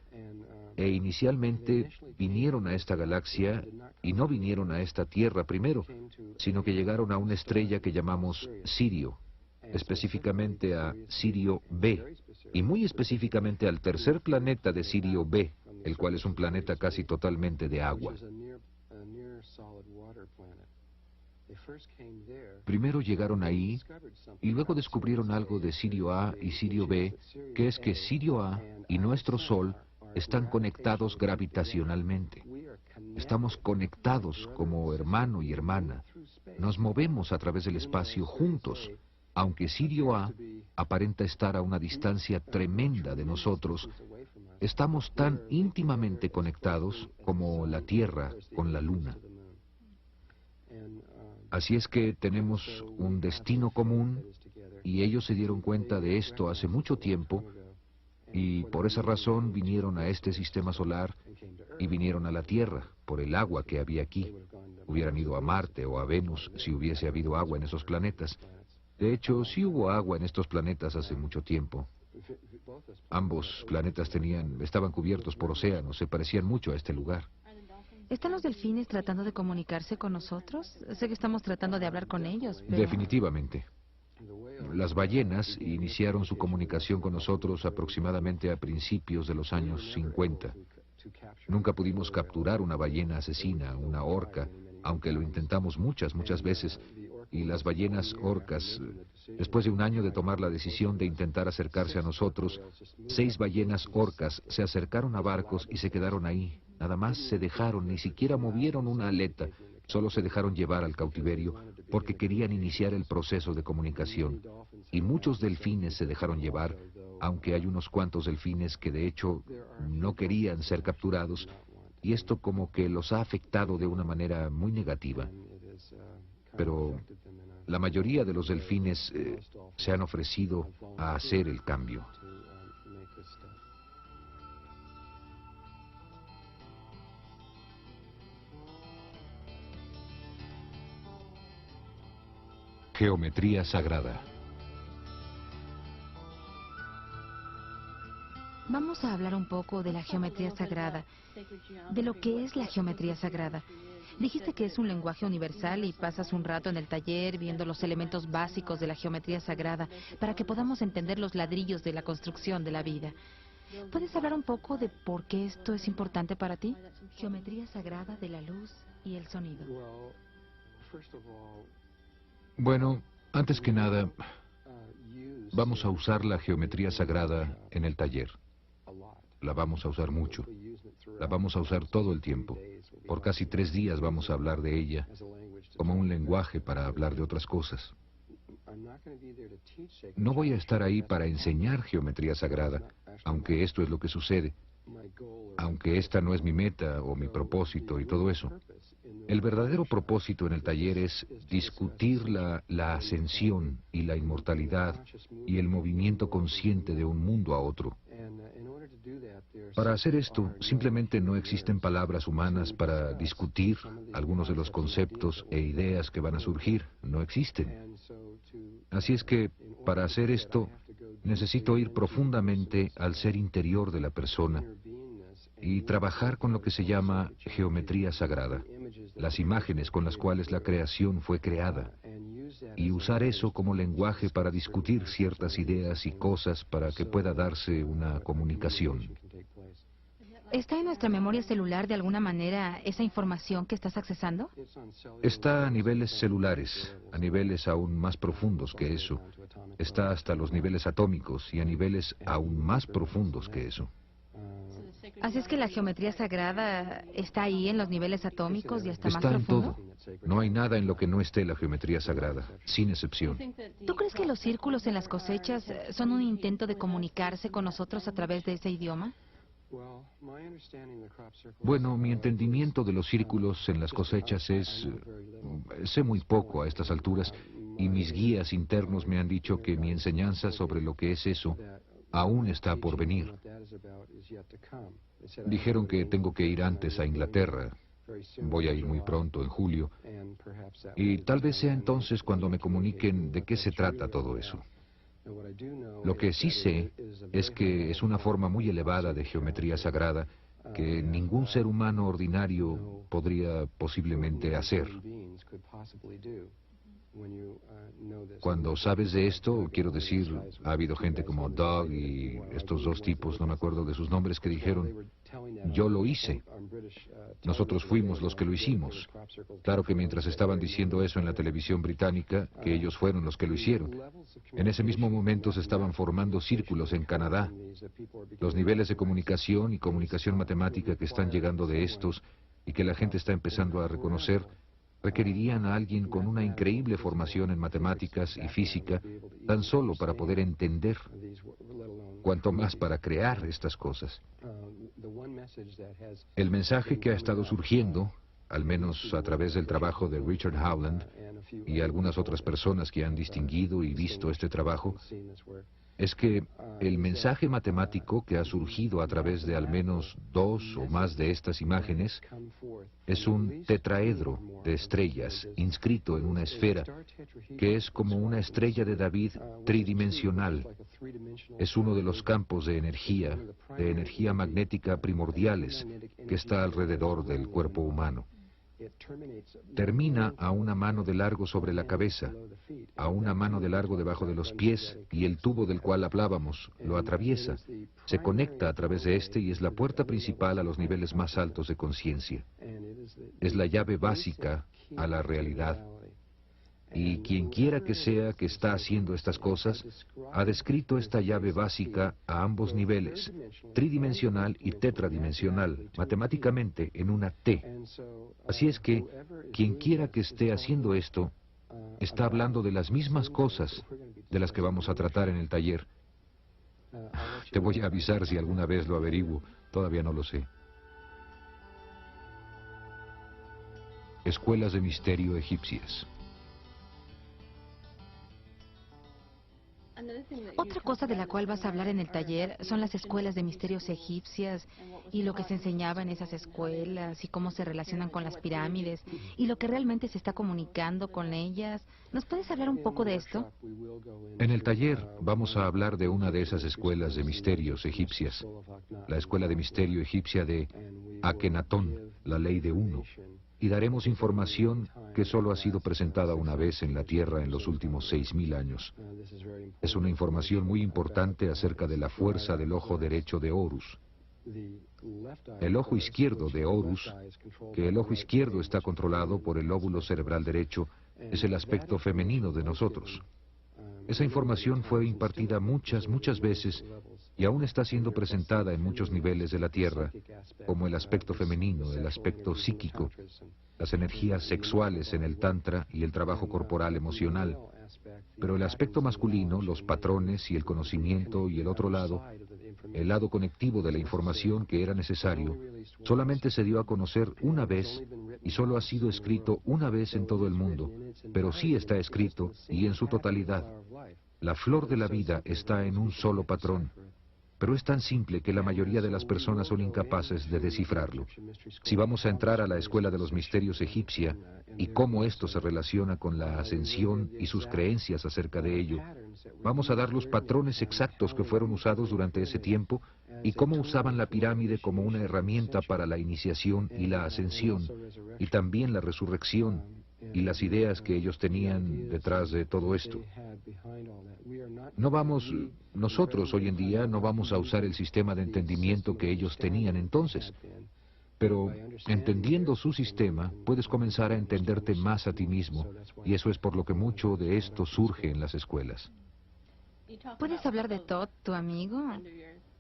E inicialmente vinieron a esta galaxia y no vinieron a esta Tierra primero, sino que llegaron a una estrella que llamamos Sirio, específicamente a Sirio B, y muy específicamente al tercer planeta de Sirio B, el cual es un planeta casi totalmente de agua. Primero llegaron ahí y luego descubrieron algo de Sirio A y Sirio B, que es que Sirio A y nuestro Sol están conectados gravitacionalmente. Estamos conectados como hermano y hermana. Nos movemos a través del espacio juntos. Aunque Sirio A aparenta estar a una distancia tremenda de nosotros, estamos tan íntimamente conectados como la Tierra con la Luna. Así es que tenemos un destino común y ellos se dieron cuenta de esto hace mucho tiempo y por esa razón vinieron a este sistema solar y vinieron a la Tierra por el agua que había aquí. Hubieran ido a Marte o a Venus si hubiese habido agua en esos planetas. De hecho, sí hubo agua en estos planetas hace mucho tiempo. Ambos planetas estaban cubiertos por océanos, se parecían mucho a este lugar. ¿Están los delfines tratando de comunicarse con nosotros? Sé que estamos tratando de hablar con ellos, pero... Definitivamente. Las ballenas iniciaron su comunicación con nosotros aproximadamente a principios de los años 50. Nunca pudimos capturar una ballena asesina, una orca, aunque lo intentamos muchas veces. Y las ballenas orcas, después de un año de tomar la decisión de intentar acercarse a nosotros, 6 ballenas orcas se acercaron a barcos y se quedaron ahí. Nada más se dejaron, ni siquiera movieron una aleta, solo se dejaron llevar al cautiverio porque querían iniciar el proceso de comunicación. Y muchos delfines se dejaron llevar, aunque hay unos cuantos delfines que de hecho no querían ser capturados, y esto como que los ha afectado de una manera muy negativa. Pero la mayoría de los delfines se han ofrecido a hacer el cambio. Geometría sagrada. Vamos a hablar un poco de la geometría sagrada, de lo que es la geometría sagrada. Dijiste que es un lenguaje universal y pasas un rato en el taller viendo los elementos básicos de la geometría sagrada para que podamos entender los ladrillos de la construcción de la vida. ¿Puedes hablar un poco de por qué esto es importante para ti? Geometría sagrada de la luz y el sonido. Bueno, antes que nada, vamos a usar la geometría sagrada en el taller. La vamos a usar mucho. La vamos a usar todo el tiempo. Por casi 3 días vamos a hablar de ella como un lenguaje para hablar de otras cosas. No voy a estar ahí para enseñar geometría sagrada, aunque esto es lo que sucede, aunque esta no es mi meta o mi propósito y todo eso. El verdadero propósito en el taller es discutir la ascensión y la inmortalidad y el movimiento consciente de un mundo a otro. Para hacer esto, simplemente no existen palabras humanas para discutir algunos de los conceptos e ideas que van a surgir. No existen. Así es que, para hacer esto, necesito ir profundamente al ser interior de la persona y trabajar con lo que se llama geometría sagrada, las imágenes con las cuales la creación fue creada, y usar eso como lenguaje para discutir ciertas ideas y cosas para que pueda darse una comunicación. ¿Está en nuestra memoria celular de alguna manera esa información que estás accesando? Está a niveles celulares, a niveles aún más profundos que eso. Está hasta los niveles atómicos y a niveles aún más profundos que eso. Así es que la geometría sagrada está ahí en los niveles atómicos y hasta más Está en profundo. todo. No hay nada en lo que no esté la geometría sagrada, sin excepción. ¿Tú crees que los círculos en las cosechas son un intento de comunicarse con nosotros a través de ese idioma? Bueno, mi entendimiento de los círculos en las cosechas sé muy poco a estas alturas, y mis guías internos me han dicho que mi enseñanza sobre lo que es eso aún está por venir. Dijeron que tengo que ir antes a Inglaterra. Voy a ir muy pronto, en julio, y tal vez sea entonces cuando me comuniquen de qué se trata todo eso. Lo que sí sé es que es una forma muy elevada de geometría sagrada que ningún ser humano ordinario podría posiblemente hacer. Cuando sabes de esto, quiero decir, ha habido gente como Doug y estos dos tipos, no me acuerdo de sus nombres, que dijeron, yo lo hice. Nosotros fuimos los que lo hicimos. Claro que mientras estaban diciendo eso en la televisión británica, que ellos fueron los que lo hicieron, en ese mismo momento se estaban formando círculos en Canadá. Los niveles de comunicación y comunicación matemática que están llegando de estos y que la gente está empezando a reconocer, requerirían a alguien con una increíble formación en matemáticas y física, tan solo para poder entender, cuanto más para crear estas cosas. El mensaje que ha estado surgiendo, al menos a través del trabajo de Richard Howland y algunas otras personas que han distinguido y visto este trabajo, es que el mensaje matemático que ha surgido a través de al menos dos o más de estas imágenes es un tetraedro de estrellas inscrito en una esfera que es como una estrella de David tridimensional. Es uno de los campos de energía magnética primordiales que está alrededor del cuerpo humano. Termina a una mano de largo sobre la cabeza, a una mano de largo debajo de los pies, y el tubo del cual hablábamos lo atraviesa, se conecta a través de este y es la puerta principal a los niveles más altos de conciencia. Es la llave básica a la realidad. Y quien quiera que sea que está haciendo estas cosas, ha descrito esta llave básica a ambos niveles, tridimensional y tetradimensional, matemáticamente en una T. Así es que, quien quiera que esté haciendo esto, está hablando de las mismas cosas de las que vamos a tratar en el taller. Te voy a avisar si alguna vez lo averiguo, todavía no lo sé. Escuelas de misterio egipcias. Otra cosa de la cual vas a hablar en el taller son las escuelas de misterios egipcias y lo que se enseñaba en esas escuelas y cómo se relacionan con las pirámides y lo que realmente se está comunicando con ellas. ¿Nos puedes hablar un poco de esto? En el taller vamos a hablar de una de esas escuelas de misterios egipcias, la escuela de misterio egipcia de Akenatón, la ley de uno. Y daremos información que solo ha sido presentada una vez en la Tierra en los últimos 6.000 años. Es una información muy importante acerca de la fuerza del ojo derecho de Horus. El ojo izquierdo de Horus, que el ojo izquierdo está controlado por el lóbulo cerebral derecho, es el aspecto femenino de nosotros. Esa información fue impartida muchas veces y aún está siendo presentada en muchos niveles de la Tierra, como el aspecto femenino, el aspecto psíquico, las energías sexuales en el Tantra y el trabajo corporal emocional. Pero el aspecto masculino, los patrones y el conocimiento y el otro lado, el lado conectivo de la información que era necesario, solamente se dio a conocer una vez y solo ha sido escrito una vez en todo el mundo, pero sí está escrito y en su totalidad. La flor de la vida está en un solo patrón, pero es tan simple que la mayoría de las personas son incapaces de descifrarlo. Si vamos a entrar a la escuela de los misterios egipcia y cómo esto se relaciona con la ascensión y sus creencias acerca de ello, vamos a dar los patrones exactos que fueron usados durante ese tiempo y cómo usaban la pirámide como una herramienta para la iniciación y la ascensión, y también la resurrección, y las ideas que ellos tenían detrás de todo esto. Nosotros hoy en día no vamos a usar el sistema de entendimiento que ellos tenían entonces, pero entendiendo su sistema, puedes comenzar a entenderte más a ti mismo, y eso es por lo que mucho de esto surge en las escuelas. ¿Puedes hablar de Todd, tu amigo?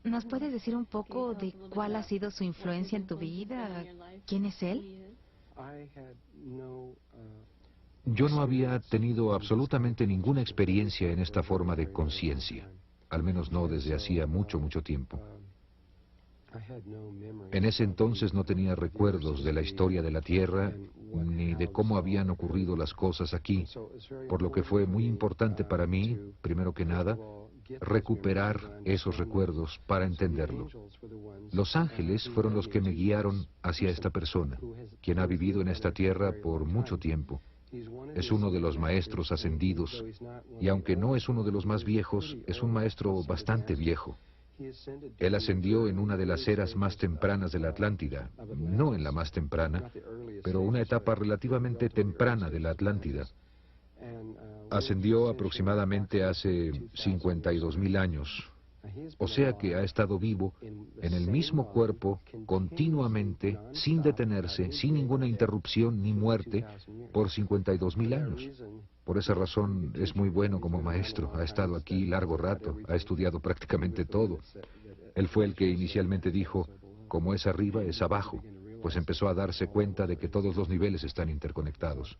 ¿Nos puedes decir un poco de cuál ha sido su influencia en tu vida? ¿Quién es él? Yo no había tenido absolutamente ninguna experiencia en esta forma de conciencia, al menos no desde hacía mucho tiempo. En ese entonces no tenía recuerdos de la historia de la Tierra ni de cómo habían ocurrido las cosas aquí, por lo que fue muy importante para mí, primero que nada, recuperar esos recuerdos para entenderlo. Los ángeles fueron los que me guiaron hacia esta persona, quien ha vivido en esta tierra por mucho tiempo. Es uno de los maestros ascendidos, y aunque no es uno de los más viejos, es un maestro bastante viejo. Él ascendió en una de las eras más tempranas de la Atlántida, no en la más temprana, pero una etapa relativamente temprana de la Atlántida. Ascendió aproximadamente hace 52.000 años, o sea que ha estado vivo en el mismo cuerpo continuamente, sin detenerse, sin ninguna interrupción ni muerte, por 52.000 años. Por esa razón es muy bueno como maestro. Ha estado aquí largo rato, ha estudiado prácticamente todo. Él fue el que inicialmente dijo, como es arriba, es abajo, pues empezó a darse cuenta de que todos los niveles están interconectados.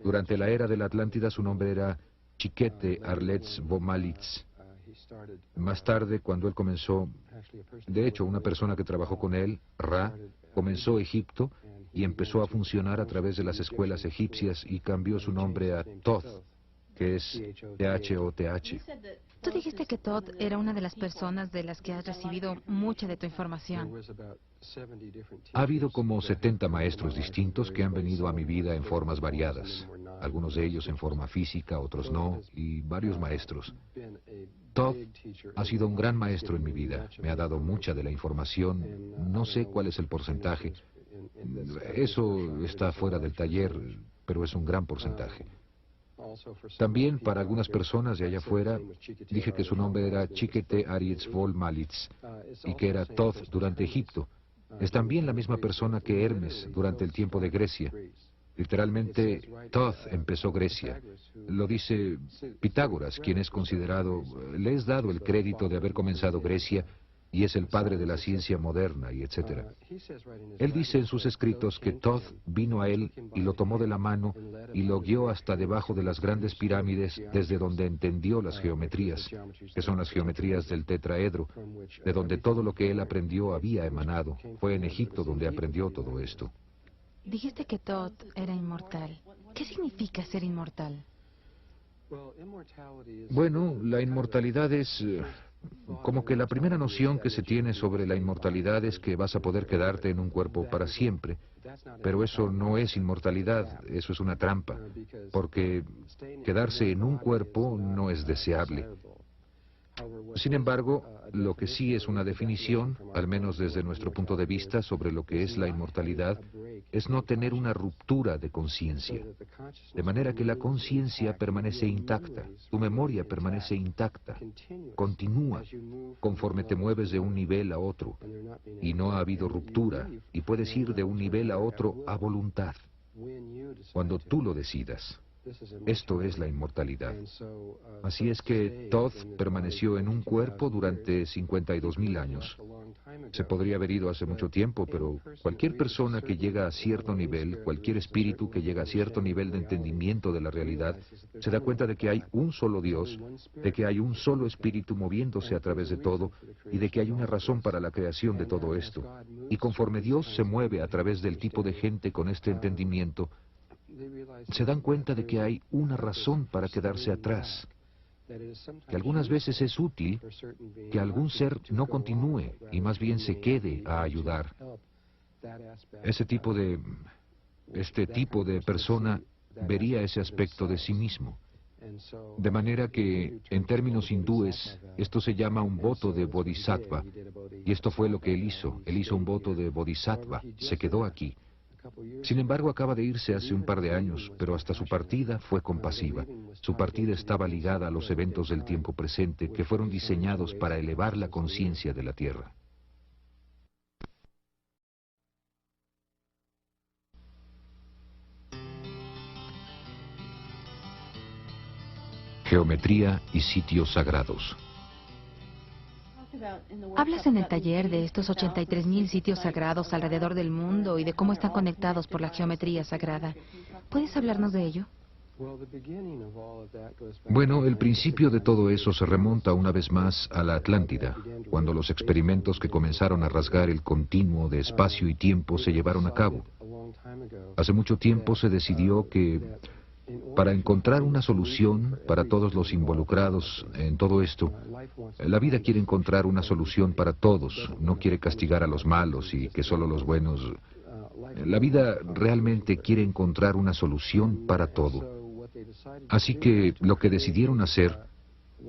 Durante la era de la Atlántida su nombre era Chiquete Arletz Bomalitz. Más tarde, cuando él comenzó, de hecho, una persona que trabajó con él, Ra, comenzó Egipto y empezó a funcionar a través de las escuelas egipcias y cambió su nombre a Thoth, que es T-H-O-T-H. Tú dijiste que Todd era una de las personas de las que has recibido mucha de tu información. Ha habido como 70 maestros distintos que han venido a mi vida en formas variadas, algunos de ellos en forma física, otros no, y varios maestros. Todd ha sido un gran maestro en mi vida, me ha dado mucha de la información, no sé cuál es el porcentaje, eso está fuera del taller, pero es un gran porcentaje. También para algunas personas de allá afuera dije que su nombre era Chiquete Arietz Vol Malitz y que era Thoth durante Egipto. Es también la misma persona que Hermes durante el tiempo de Grecia. Literalmente, Thoth empezó Grecia. Lo dice Pitágoras, quien es considerado, le es dado el crédito de haber comenzado Grecia y es el padre de la ciencia moderna y etcétera. Él dice en sus escritos que Thoth vino a él y lo tomó de la mano y lo guió hasta debajo de las grandes pirámides desde donde entendió las geometrías, que son las geometrías del tetraedro, de donde todo lo que él aprendió había emanado. Fue en Egipto donde aprendió todo esto. Dijiste que Todd era inmortal. ¿Qué significa ser inmortal? Bueno, la inmortalidad es como que la primera noción que se tiene sobre la inmortalidad es que vas a poder quedarte en un cuerpo para siempre. Pero eso no es inmortalidad, eso es una trampa, porque quedarse en un cuerpo no es deseable. Sin embargo, lo que sí es una definición, al menos desde nuestro punto de vista, sobre lo que es la inmortalidad, es no tener una ruptura de conciencia. De manera que la conciencia permanece intacta, tu memoria permanece intacta, continúa, conforme te mueves de un nivel a otro, y no ha habido ruptura, y puedes ir de un nivel a otro a voluntad, cuando tú lo decidas. Esto es la inmortalidad. Así es que Thoth permaneció en un cuerpo durante 52.000 años. Se podría haber ido hace mucho tiempo, pero cualquier persona que llega a cierto nivel, cualquier espíritu que llega a cierto nivel de entendimiento de la realidad, se da cuenta de que hay un solo Dios, de que hay un solo espíritu moviéndose a través de todo, y de que hay una razón para la creación de todo esto. Y conforme Dios se mueve a través del tipo de gente con este entendimiento, se dan cuenta de que hay una razón para quedarse atrás, que algunas veces es útil que algún ser no continúe y más bien se quede a ayudar. Este tipo de persona vería ese aspecto de sí mismo. De manera que, en términos hindúes, esto se llama un voto de bodhisattva, y esto fue lo que él hizo. Él hizo un voto de bodhisattva, se quedó aquí. Sin embargo, acaba de irse hace un par de años, pero hasta su partida fue compasiva. Su partida estaba ligada a los eventos del tiempo presente que fueron diseñados para elevar la conciencia de la Tierra. Geometría y sitios sagrados. Hablas en el taller de estos 83.000 sitios sagrados alrededor del mundo y de cómo están conectados por la geometría sagrada. ¿Puedes hablarnos de ello? Bueno, el principio de todo eso se remonta una vez más a la Atlántida, cuando los experimentos que comenzaron a rasgar el continuo de espacio y tiempo se llevaron a cabo. Hace mucho tiempo se decidió que para encontrar una solución para todos los involucrados en todo esto, la vida quiere encontrar una solución para todos, no quiere castigar a los malos y que solo los buenos... La vida realmente quiere encontrar una solución para todo. Así que lo que decidieron hacer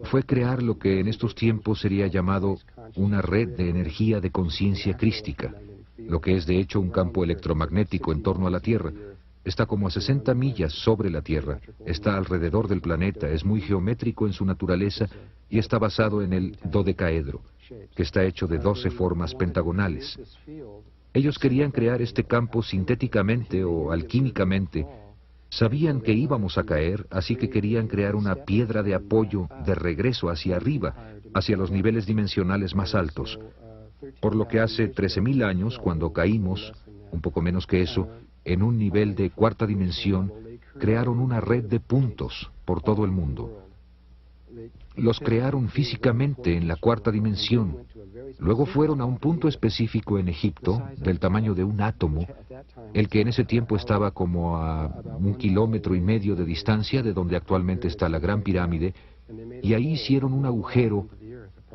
fue crear lo que en estos tiempos sería llamado una red de energía de conciencia crística, lo que es de hecho un campo electromagnético en torno a la Tierra. Está como a 60 millas sobre la Tierra, está alrededor del planeta, es muy geométrico en su naturaleza y está basado en el dodecaedro, que está hecho de 12 formas pentagonales. Ellos querían crear este campo sintéticamente o alquímicamente. Sabían que íbamos a caer, así que querían crear una piedra de apoyo de regreso hacia arriba, hacia los niveles dimensionales más altos. Por lo que hace 13.000 años, cuando caímos, un poco menos que eso, en un nivel de cuarta dimensión, crearon una red de puntos por todo el mundo. Los crearon físicamente en la cuarta dimensión. Luego fueron a un punto específico en Egipto, del tamaño de un átomo, el que en ese tiempo estaba como a 1,5 kilómetros de distancia de donde actualmente está la Gran Pirámide, y ahí hicieron un agujero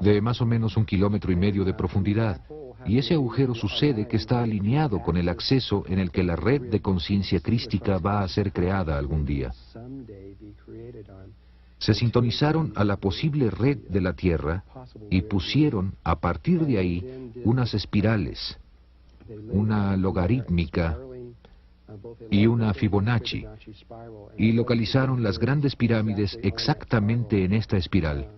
de más o menos 1,5 kilómetros de profundidad. Y ese agujero sucede que está alineado con el acceso en el que la red de conciencia crística va a ser creada algún día. Se sintonizaron a la posible red de la Tierra y pusieron a partir de ahí unas espirales, una logarítmica y una Fibonacci, y localizaron las grandes pirámides exactamente en esta espiral.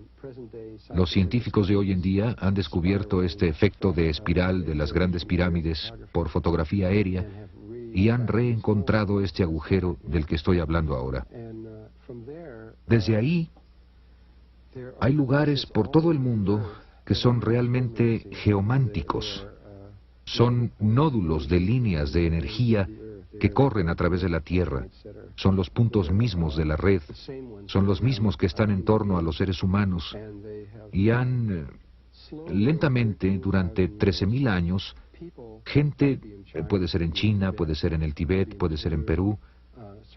Los científicos de hoy en día han descubierto este efecto de espiral de las grandes pirámides por fotografía aérea y han reencontrado este agujero del que estoy hablando ahora. Desde ahí, hay lugares por todo el mundo que son realmente geománticos. Son nódulos de líneas de energía que corren a través de la Tierra. Son los puntos mismos de la red. Son los mismos que están en torno a los seres humanos. Y han, lentamente, durante 13.000 años, gente, puede ser en China, puede ser en el Tíbet, puede ser en Perú,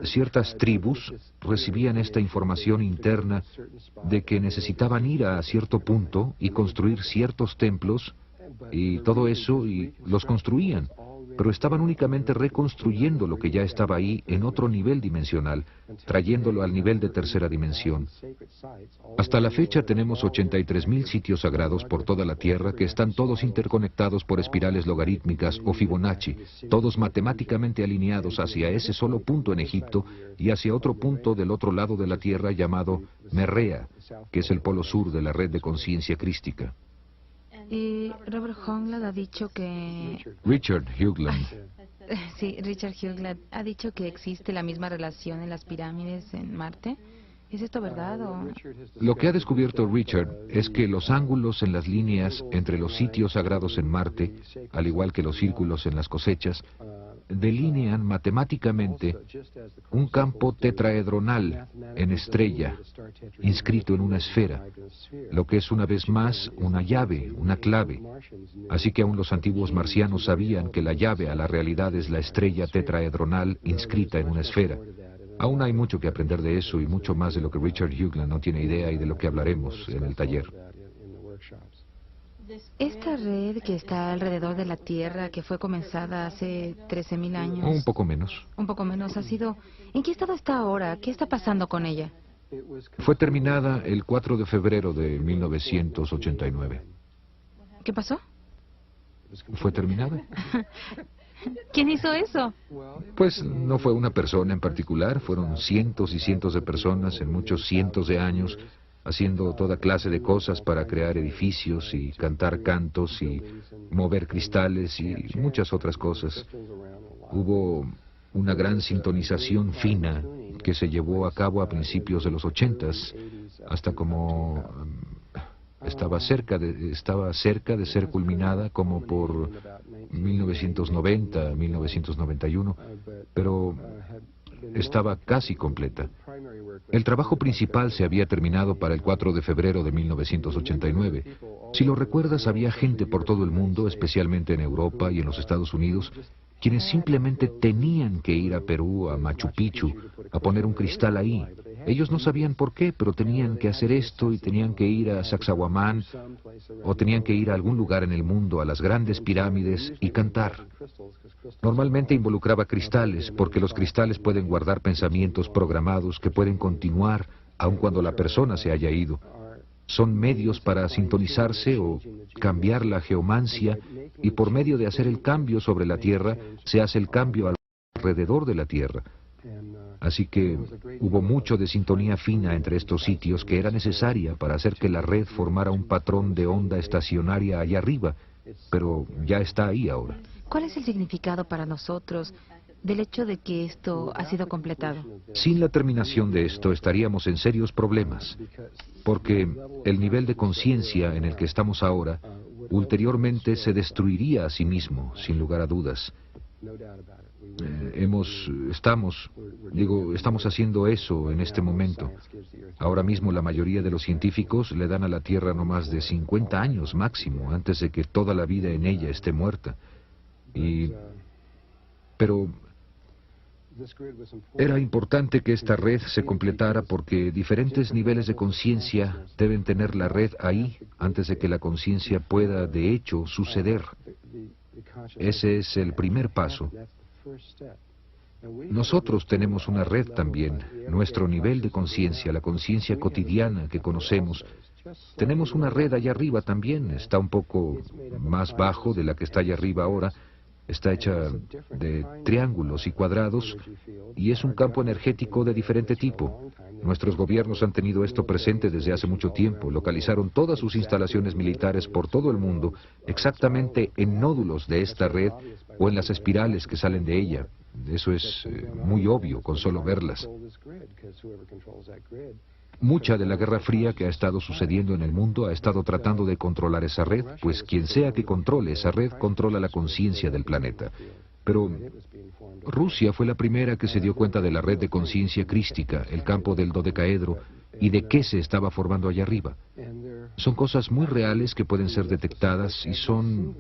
ciertas tribus recibían esta información interna de que necesitaban ir a cierto punto y construir ciertos templos y todo eso, y los construían, pero estaban únicamente reconstruyendo lo que ya estaba ahí en otro nivel dimensional, trayéndolo al nivel de tercera dimensión. Hasta la fecha tenemos 83.000 sitios sagrados por toda la Tierra que están todos interconectados por espirales logarítmicas o Fibonacci, todos matemáticamente alineados hacia ese solo punto en Egipto y hacia otro punto del otro lado de la Tierra llamado Merrea, que es el polo sur de la red de conciencia crística. Y Robert Hoagland ha dicho que... Richard Hoagland. Sí, Richard Hoagland ha dicho que existe la misma relación en las pirámides en Marte. ¿Es esto verdad o...? Lo que ha descubierto Richard es que los ángulos en las líneas entre los sitios sagrados en Marte, al igual que los círculos en las cosechas, delinean matemáticamente un campo tetraedronal en estrella, inscrito en una esfera, lo que es una vez más una llave, una clave. Así que aún los antiguos marcianos sabían que la llave a la realidad es la estrella tetraedronal inscrita en una esfera. Aún hay mucho que aprender de eso y mucho más de lo que Richard Hoagland no tiene idea y de lo que hablaremos en el taller. Esta red que está alrededor de la Tierra, que fue comenzada hace 13.000 años... Un poco menos. Un poco menos, ha sido... ¿En qué estado está ahora? ¿Qué está pasando con ella? Fue terminada el 4 de febrero de 1989. ¿Qué pasó? ¿Fue terminada? ¿Quién hizo eso? Pues no fue una persona en particular, fueron cientos y cientos de personas en muchos cientos de años haciendo toda clase de cosas para crear edificios y cantar cantos y mover cristales y muchas otras cosas. Hubo una gran sintonización fina que se llevó a cabo a principios de los 80s, hasta como estaba cerca de ser culminada como por 1990, 1991, pero estaba casi completa. El trabajo principal se había terminado para el 4 de febrero de 1989. Si lo recuerdas, había gente por todo el mundo, especialmente en Europa y en los Estados Unidos, quienes simplemente tenían que ir a Perú, a Machu Picchu, a poner un cristal ahí. Ellos no sabían por qué, pero tenían que hacer esto y tenían que ir a Sacsayhuamán o tenían que ir a algún lugar en el mundo, a las grandes pirámides y cantar. Normalmente involucraba cristales, porque los cristales pueden guardar pensamientos programados que pueden continuar aun cuando la persona se haya ido. Son medios para sintonizarse o cambiar la geomancia, y por medio de hacer el cambio sobre la Tierra, se hace el cambio alrededor de la Tierra. Así que hubo mucho de sintonía fina entre estos sitios que era necesaria para hacer que la red formara un patrón de onda estacionaria allá arriba, pero ya está ahí ahora. ¿Cuál es el significado para nosotros del hecho de que esto ha sido completado? Sin la terminación de esto estaríamos en serios problemas, porque el nivel de conciencia en el que estamos ahora, ulteriormente se destruiría a sí mismo, sin lugar a dudas. Estamos haciendo eso en este momento. Ahora mismo la mayoría de los científicos le dan a la Tierra no más de 50 años máximo, antes de que toda la vida en ella esté muerta. Pero era importante que esta red se completara porque diferentes niveles de conciencia deben tener la red ahí antes de que la conciencia pueda, de hecho, suceder. Ese es el primer paso. Nosotros tenemos una red también, nuestro nivel de conciencia, la conciencia cotidiana que conocemos. Tenemos una red allá arriba también, está un poco más bajo de la que está allá arriba ahora. Está hecha de triángulos y cuadrados y es un campo energético de diferente tipo. Nuestros gobiernos han tenido esto presente desde hace mucho tiempo. Localizaron todas sus instalaciones militares por todo el mundo exactamente en nódulos de esta red o en las espirales que salen de ella. Eso es muy obvio con solo verlas. Mucha de la Guerra Fría que ha estado sucediendo en el mundo ha estado tratando de controlar esa red, pues quien sea que controle esa red controla la conciencia del planeta. Pero Rusia fue la primera que se dio cuenta de la red de conciencia crística, el campo del dodecaedro, y de qué se estaba formando allá arriba. Son cosas muy reales que pueden ser detectadas y son...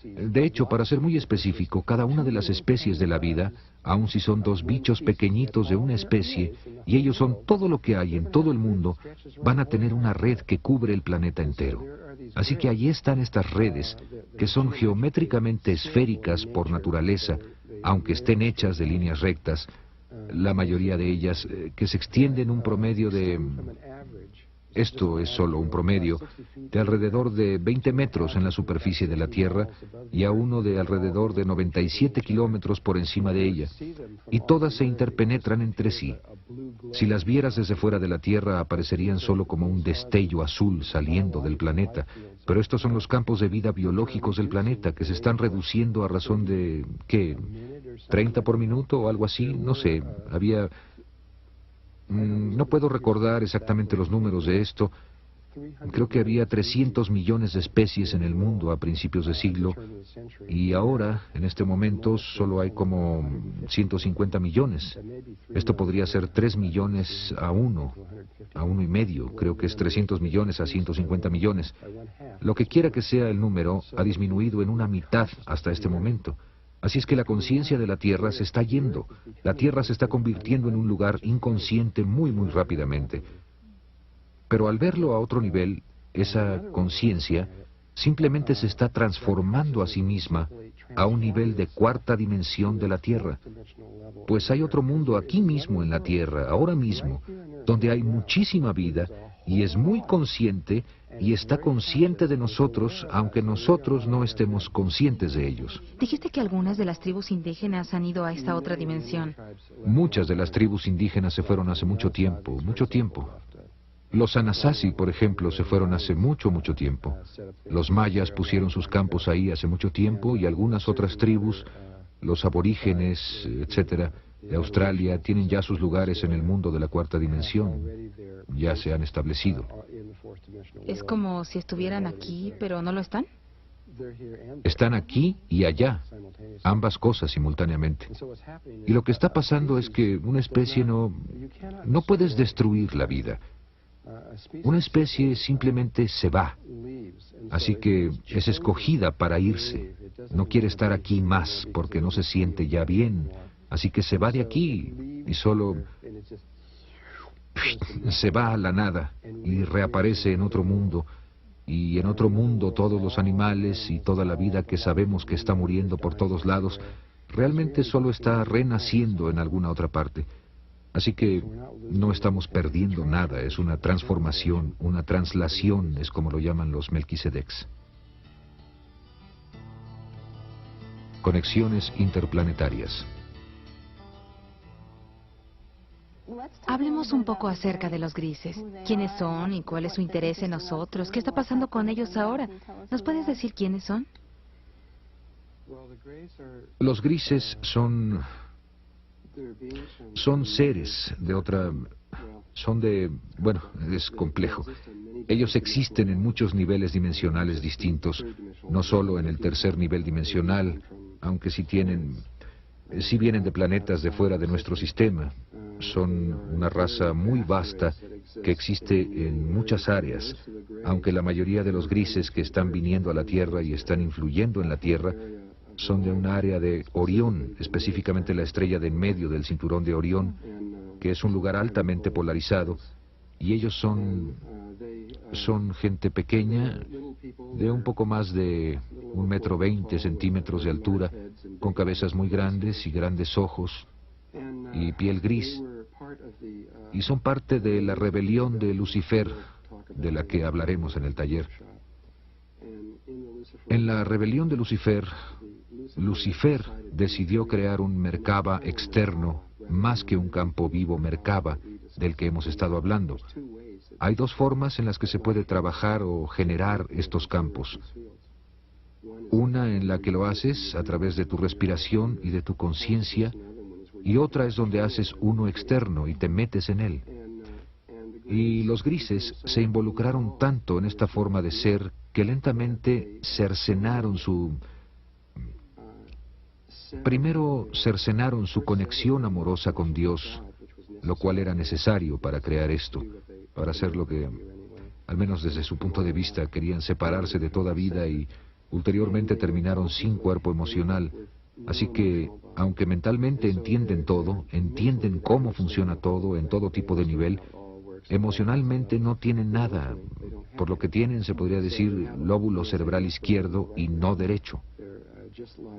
De hecho, para ser muy específico, cada una de las especies de la vida, aun si son dos bichos pequeñitos de una especie, y ellos son todo lo que hay en todo el mundo, van a tener una red que cubre el planeta entero. Así que allí están estas redes, que son geométricamente esféricas por naturaleza, aunque estén hechas de líneas rectas, la mayoría de ellas que se extienden un promedio de... Esto es solo un promedio, de alrededor de 20 metros en la superficie de la Tierra y a uno de alrededor de 97 kilómetros por encima de ella, y todas se interpenetran entre sí. Si las vieras desde fuera de la Tierra aparecerían solo como un destello azul saliendo del planeta, pero estos son los campos de vida biológicos del planeta que se están reduciendo a razón de, ¿qué? 30 por minuto o algo así, no sé, había... No puedo recordar exactamente los números de esto. Creo que había 300 millones de especies en el mundo a principios de siglo y ahora, en este momento, solo hay como 150 millones. Esto podría ser 3 millones a 1 y medio. Creo que es 300 millones a 150 millones. Lo que quiera que sea el número, ha disminuido en una mitad hasta este momento. Así es que la conciencia de la Tierra se está yendo. La Tierra se está convirtiendo en un lugar inconsciente muy, muy rápidamente. Pero al verlo a otro nivel, esa conciencia simplemente se está transformando a sí misma a un nivel de cuarta dimensión de la Tierra. Pues hay otro mundo aquí mismo en la Tierra, ahora mismo, donde hay muchísima vida y es muy consciente y está consciente de nosotros, aunque nosotros no estemos conscientes de ellos. Dijiste que algunas de las tribus indígenas han ido a esta otra dimensión. Muchas de las tribus indígenas se fueron hace mucho tiempo, mucho tiempo. Los Anasazi, por ejemplo, se fueron hace mucho, mucho tiempo. Los mayas pusieron sus campos ahí hace mucho tiempo y algunas otras tribus, los aborígenes, etcétera, de Australia, tienen ya sus lugares en el mundo de la cuarta dimensión. Ya se han establecido. Es como si estuvieran aquí, pero no lo están. Están aquí y allá, ambas cosas simultáneamente. Y lo que está pasando es que una especie no puedes destruir la vida. Una especie simplemente se va. Así que es escogida para irse. No quiere estar aquí más porque no se siente ya bien. Así que se va de aquí y solo se va a la nada y reaparece en otro mundo. Y en otro mundo todos los animales y toda la vida que sabemos que está muriendo por todos lados realmente solo está renaciendo en alguna otra parte. Así que no estamos perdiendo nada, es una transformación, una translación, es como lo llaman los Melquisedecs. Conexiones interplanetarias. Hablemos un poco acerca de los grises. ¿Quiénes son y cuál es su interés en nosotros? ¿Qué está pasando con ellos ahora? ¿Nos puedes decir quiénes son? Los grises son seres de otra... Bueno, es complejo. Ellos existen en muchos niveles dimensionales distintos, no solo en el tercer nivel dimensional, aunque sí vienen de planetas de fuera de nuestro sistema. Son una raza muy vasta que existe en muchas áreas, aunque la mayoría de los grises que están viniendo a la Tierra y están influyendo en la Tierra son de un área de Orión, específicamente la estrella de en medio del cinturón de Orión, que es un lugar altamente polarizado, y ellos son gente pequeña, de un poco más de 1,20 m de altura, con cabezas muy grandes y grandes ojos y piel gris, y son parte de la rebelión de Lucifer, de la que hablaremos en el taller. En la rebelión de Lucifer, Lucifer decidió crear un Merkaba externo, más que un campo vivo Merkaba, del que hemos estado hablando. Hay dos formas en las que se puede trabajar o generar estos campos. Una en la que lo haces a través de tu respiración y de tu conciencia, y otra es donde haces uno externo y te metes en él. Y los grises se involucraron tanto en esta forma de ser que lentamente cercenaron Primero cercenaron su conexión amorosa con Dios, lo cual era necesario para crear esto, para hacer lo que, al menos desde su punto de vista, querían separarse de toda vida y ulteriormente terminaron sin cuerpo emocional. Así que, aunque mentalmente entienden todo, entienden cómo funciona todo en todo tipo de nivel, emocionalmente no tienen nada. Por lo que tienen, se podría decir, lóbulo cerebral izquierdo y no derecho.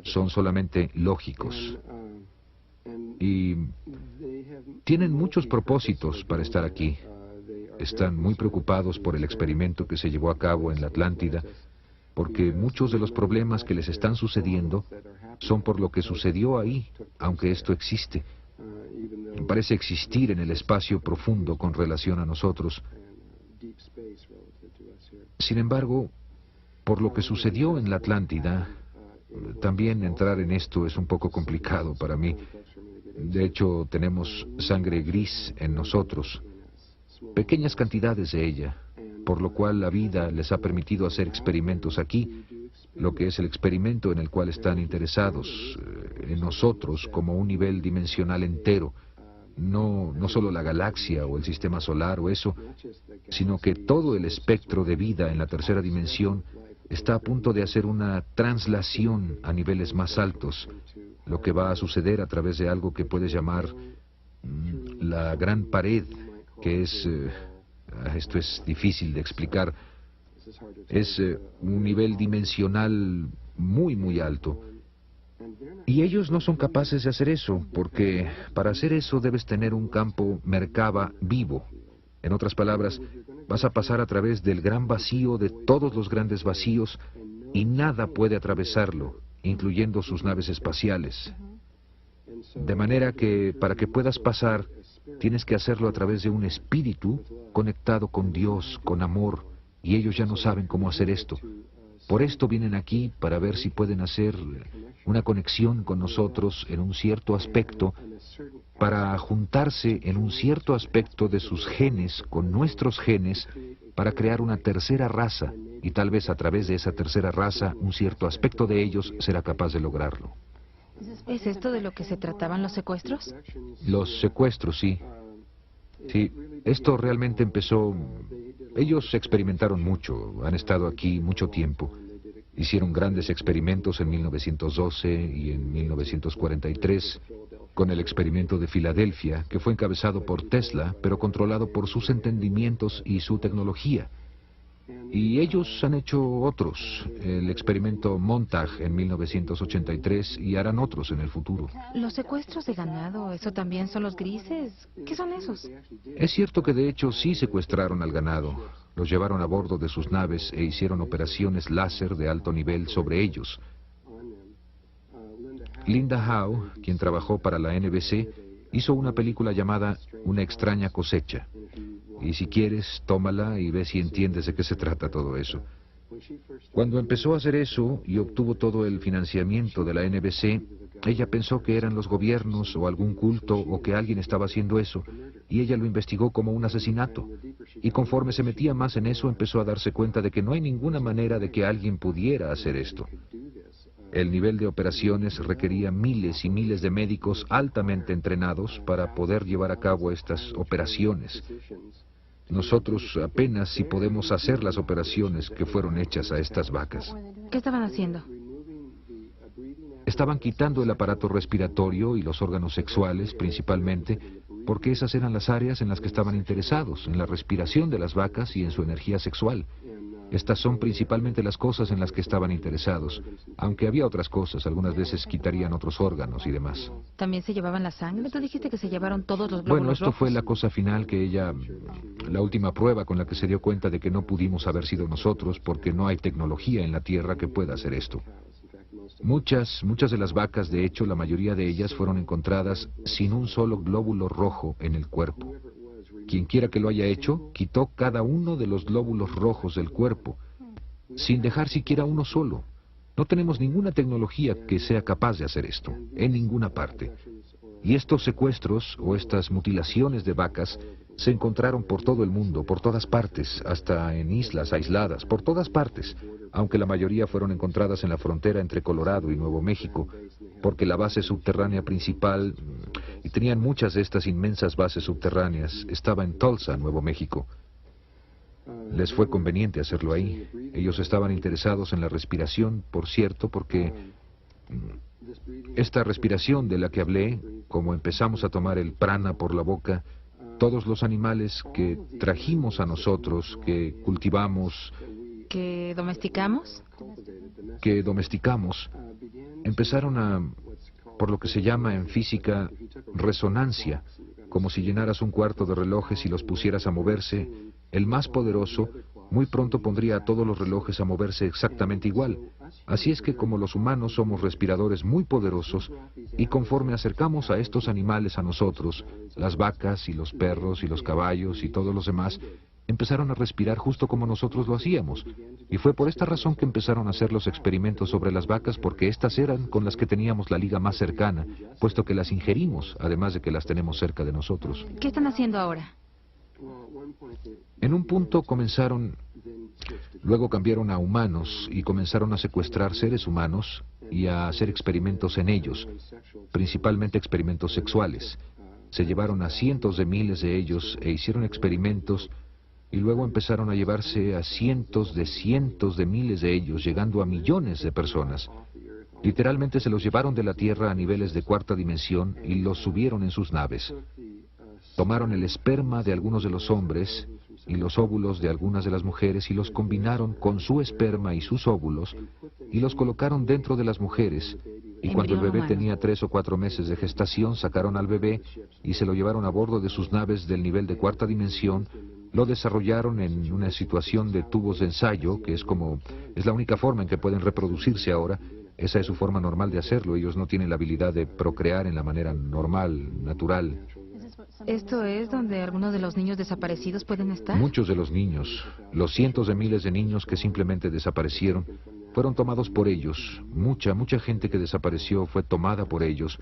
Son solamente lógicos. Y tienen muchos propósitos para estar aquí. Están muy preocupados por el experimento que se llevó a cabo en la Atlántida, porque muchos de los problemas que les están sucediendo son por lo que sucedió ahí, aunque esto existe. Parece existir en el espacio profundo con relación a nosotros. Sin embargo, por lo que sucedió en la Atlántida, también entrar en esto es un poco complicado para mí. De hecho, tenemos sangre gris en nosotros, pequeñas cantidades de ella, por lo cual la vida les ha permitido hacer experimentos aquí, lo que es el experimento en el cual están interesados, en nosotros como un nivel dimensional entero, no solo la galaxia o el sistema solar o eso, sino que todo el espectro de vida en la tercera dimensión está a punto de hacer una translación a niveles más altos, lo que va a suceder a través de algo que puedes llamar la gran pared, que es, esto es difícil de explicar, es un nivel dimensional muy, muy alto. Y ellos no son capaces de hacer eso, porque para hacer eso debes tener un campo Merkaba vivo. En otras palabras, vas a pasar a través del gran vacío de todos los grandes vacíos y nada puede atravesarlo, incluyendo sus naves espaciales. De manera que para que puedas pasar, tienes que hacerlo a través de un espíritu conectado con Dios, con amor, y ellos ya no saben cómo hacer esto. Por esto vienen aquí para ver si pueden hacer una conexión con nosotros en un cierto aspecto, para juntarse en un cierto aspecto de sus genes con nuestros genes, para crear una tercera raza, y tal vez a través de esa tercera raza un cierto aspecto de ellos será capaz de lograrlo. ¿Es esto de lo que se trataban los secuestros? Los secuestros, sí. Sí, esto realmente empezó... Ellos experimentaron mucho, han estado aquí mucho tiempo. Hicieron grandes experimentos en 1912 y en 1943, con el experimento de Filadelfia, que fue encabezado por Tesla, pero controlado por sus entendimientos y su tecnología. Y ellos han hecho otros, el experimento Montague en 1983 y harán otros en el futuro. ¿Los secuestros de ganado, eso también son los grises? ¿Qué son esos? Es cierto que de hecho sí secuestraron al ganado, los llevaron a bordo de sus naves e hicieron operaciones láser de alto nivel sobre ellos. Linda Howe, quien trabajó para la NBC, hizo una película llamada Una extraña cosecha. Y si quieres, tómala y ve si entiendes de qué se trata todo eso. Cuando empezó a hacer eso y obtuvo todo el financiamiento de la NBC, ella pensó que eran los gobiernos o algún culto o que alguien estaba haciendo eso, y ella lo investigó como un asesinato. Y conforme se metía más en eso, empezó a darse cuenta de que no hay ninguna manera de que alguien pudiera hacer esto. El nivel de operaciones requería miles y miles de médicos altamente entrenados para poder llevar a cabo estas operaciones. Nosotros apenas si podemos hacer las operaciones que fueron hechas a estas vacas. ¿Qué estaban haciendo? Estaban quitando el aparato respiratorio y los órganos sexuales, principalmente, porque esas eran las áreas en las que estaban interesados, en la respiración de las vacas y en su energía sexual. Estas son principalmente las cosas en las que estaban interesados, aunque había otras cosas, algunas veces quitarían otros órganos y demás. ¿También se llevaban la sangre? Tú dijiste que se llevaron todos los glóbulos Bueno, esto rojos. fue la cosa final que ella, la última prueba con la que se dio cuenta de que no pudimos haber sido nosotros porque no hay tecnología en la Tierra que pueda hacer esto. Muchas de las vacas, de hecho, la mayoría de ellas fueron encontradas sin un solo glóbulo rojo en el cuerpo. Quien quiera que lo haya hecho, quitó cada uno de los glóbulos rojos del cuerpo, sin dejar siquiera uno solo. No tenemos ninguna tecnología que sea capaz de hacer esto, en ninguna parte. Y estos secuestros o estas mutilaciones de vacas se encontraron por todo el mundo, por todas partes, hasta en islas aisladas, por todas partes, aunque la mayoría fueron encontradas en la frontera entre Colorado y Nuevo México, porque la base subterránea principal, y tenían muchas de estas inmensas bases subterráneas, estaba en Tulsa, Nuevo México. Les fue conveniente hacerlo ahí. Ellos estaban interesados en la respiración, por cierto, porque esta respiración de la que hablé, como empezamos a tomar el prana por la boca, todos los animales que trajimos a nosotros, que cultivamos, ¿Que domesticamos? que domesticamos, empezaron a, por lo que se llama en física, resonancia, como si llenaras un cuarto de relojes y los pusieras a moverse. El más poderoso muy pronto pondría a todos los relojes a moverse exactamente igual. Así es que como los humanos somos respiradores muy poderosos, y conforme acercamos a estos animales a nosotros, las vacas y los perros y los caballos y todos los demás, empezaron a respirar justo como nosotros lo hacíamos. Y fue por esta razón que empezaron a hacer los experimentos sobre las vacas, porque estas eran con las que teníamos la liga más cercana, puesto que las ingerimos, además de que las tenemos cerca de nosotros. ¿Qué están haciendo ahora? En un punto comenzaron, luego cambiaron a humanos y comenzaron a secuestrar seres humanos y a hacer experimentos en ellos, principalmente experimentos sexuales. Se llevaron a cientos de miles de ellos e hicieron experimentos y luego empezaron a llevarse a cientos de miles de ellos, llegando a millones de personas. Literalmente se los llevaron de la Tierra a niveles de cuarta dimensión y los subieron en sus naves. Tomaron el esperma de algunos de los hombres y los óvulos de algunas de las mujeres y los combinaron con su esperma y sus óvulos y los colocaron dentro de las mujeres. Y cuando el bebé tenía 3 o 4 meses de gestación, sacaron al bebé y se lo llevaron a bordo de sus naves del nivel de cuarta dimensión. Lo desarrollaron en una situación de tubos de ensayo, que es la única forma en que pueden reproducirse ahora. Esa es su forma normal de hacerlo. Ellos no tienen la habilidad de procrear en la manera normal, natural. ¿Esto es donde algunos de los niños desaparecidos pueden estar? Muchos de los niños, los cientos de miles de niños que simplemente desaparecieron, fueron tomados por ellos. Mucha gente que desapareció fue tomada por ellos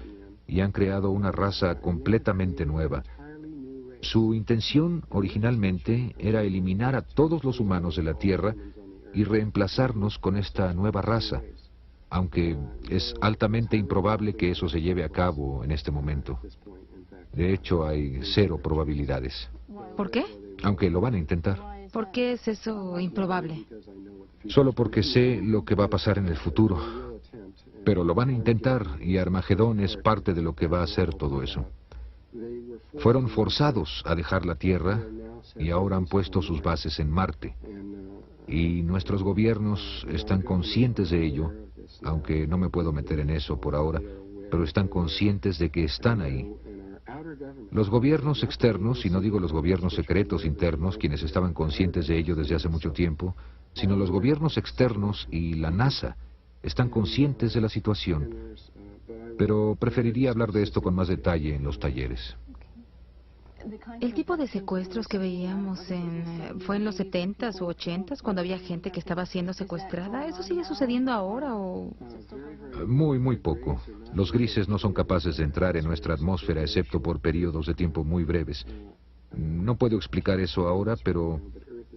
y han creado una raza completamente nueva. Su intención originalmente era eliminar a todos los humanos de la Tierra y reemplazarnos con esta nueva raza, aunque es altamente improbable que eso se lleve a cabo en este momento. De hecho, hay 0 probabilidades. ¿Por qué? Aunque lo van a intentar. ¿Por qué es eso improbable? Solo porque sé lo que va a pasar en el futuro. Pero lo van a intentar y Armagedón es parte de lo que va a hacer todo eso. Fueron forzados a dejar la Tierra y ahora han puesto sus bases en Marte. Y nuestros gobiernos están conscientes de ello, aunque no me puedo meter en eso por ahora, pero están conscientes de que están ahí. Los gobiernos externos, y no digo los gobiernos secretos internos, quienes estaban conscientes de ello desde hace mucho tiempo, sino los gobiernos externos y la NASA, están conscientes de la situación. Pero preferiría hablar de esto con más detalle en los talleres. El tipo de secuestros que veíamos fue en los 70s u 80s, cuando había gente que estaba siendo secuestrada. ¿Eso sigue sucediendo ahora o...? Muy poco. Los grises no son capaces de entrar en nuestra atmósfera excepto por periodos de tiempo muy breves. No puedo explicar eso ahora, pero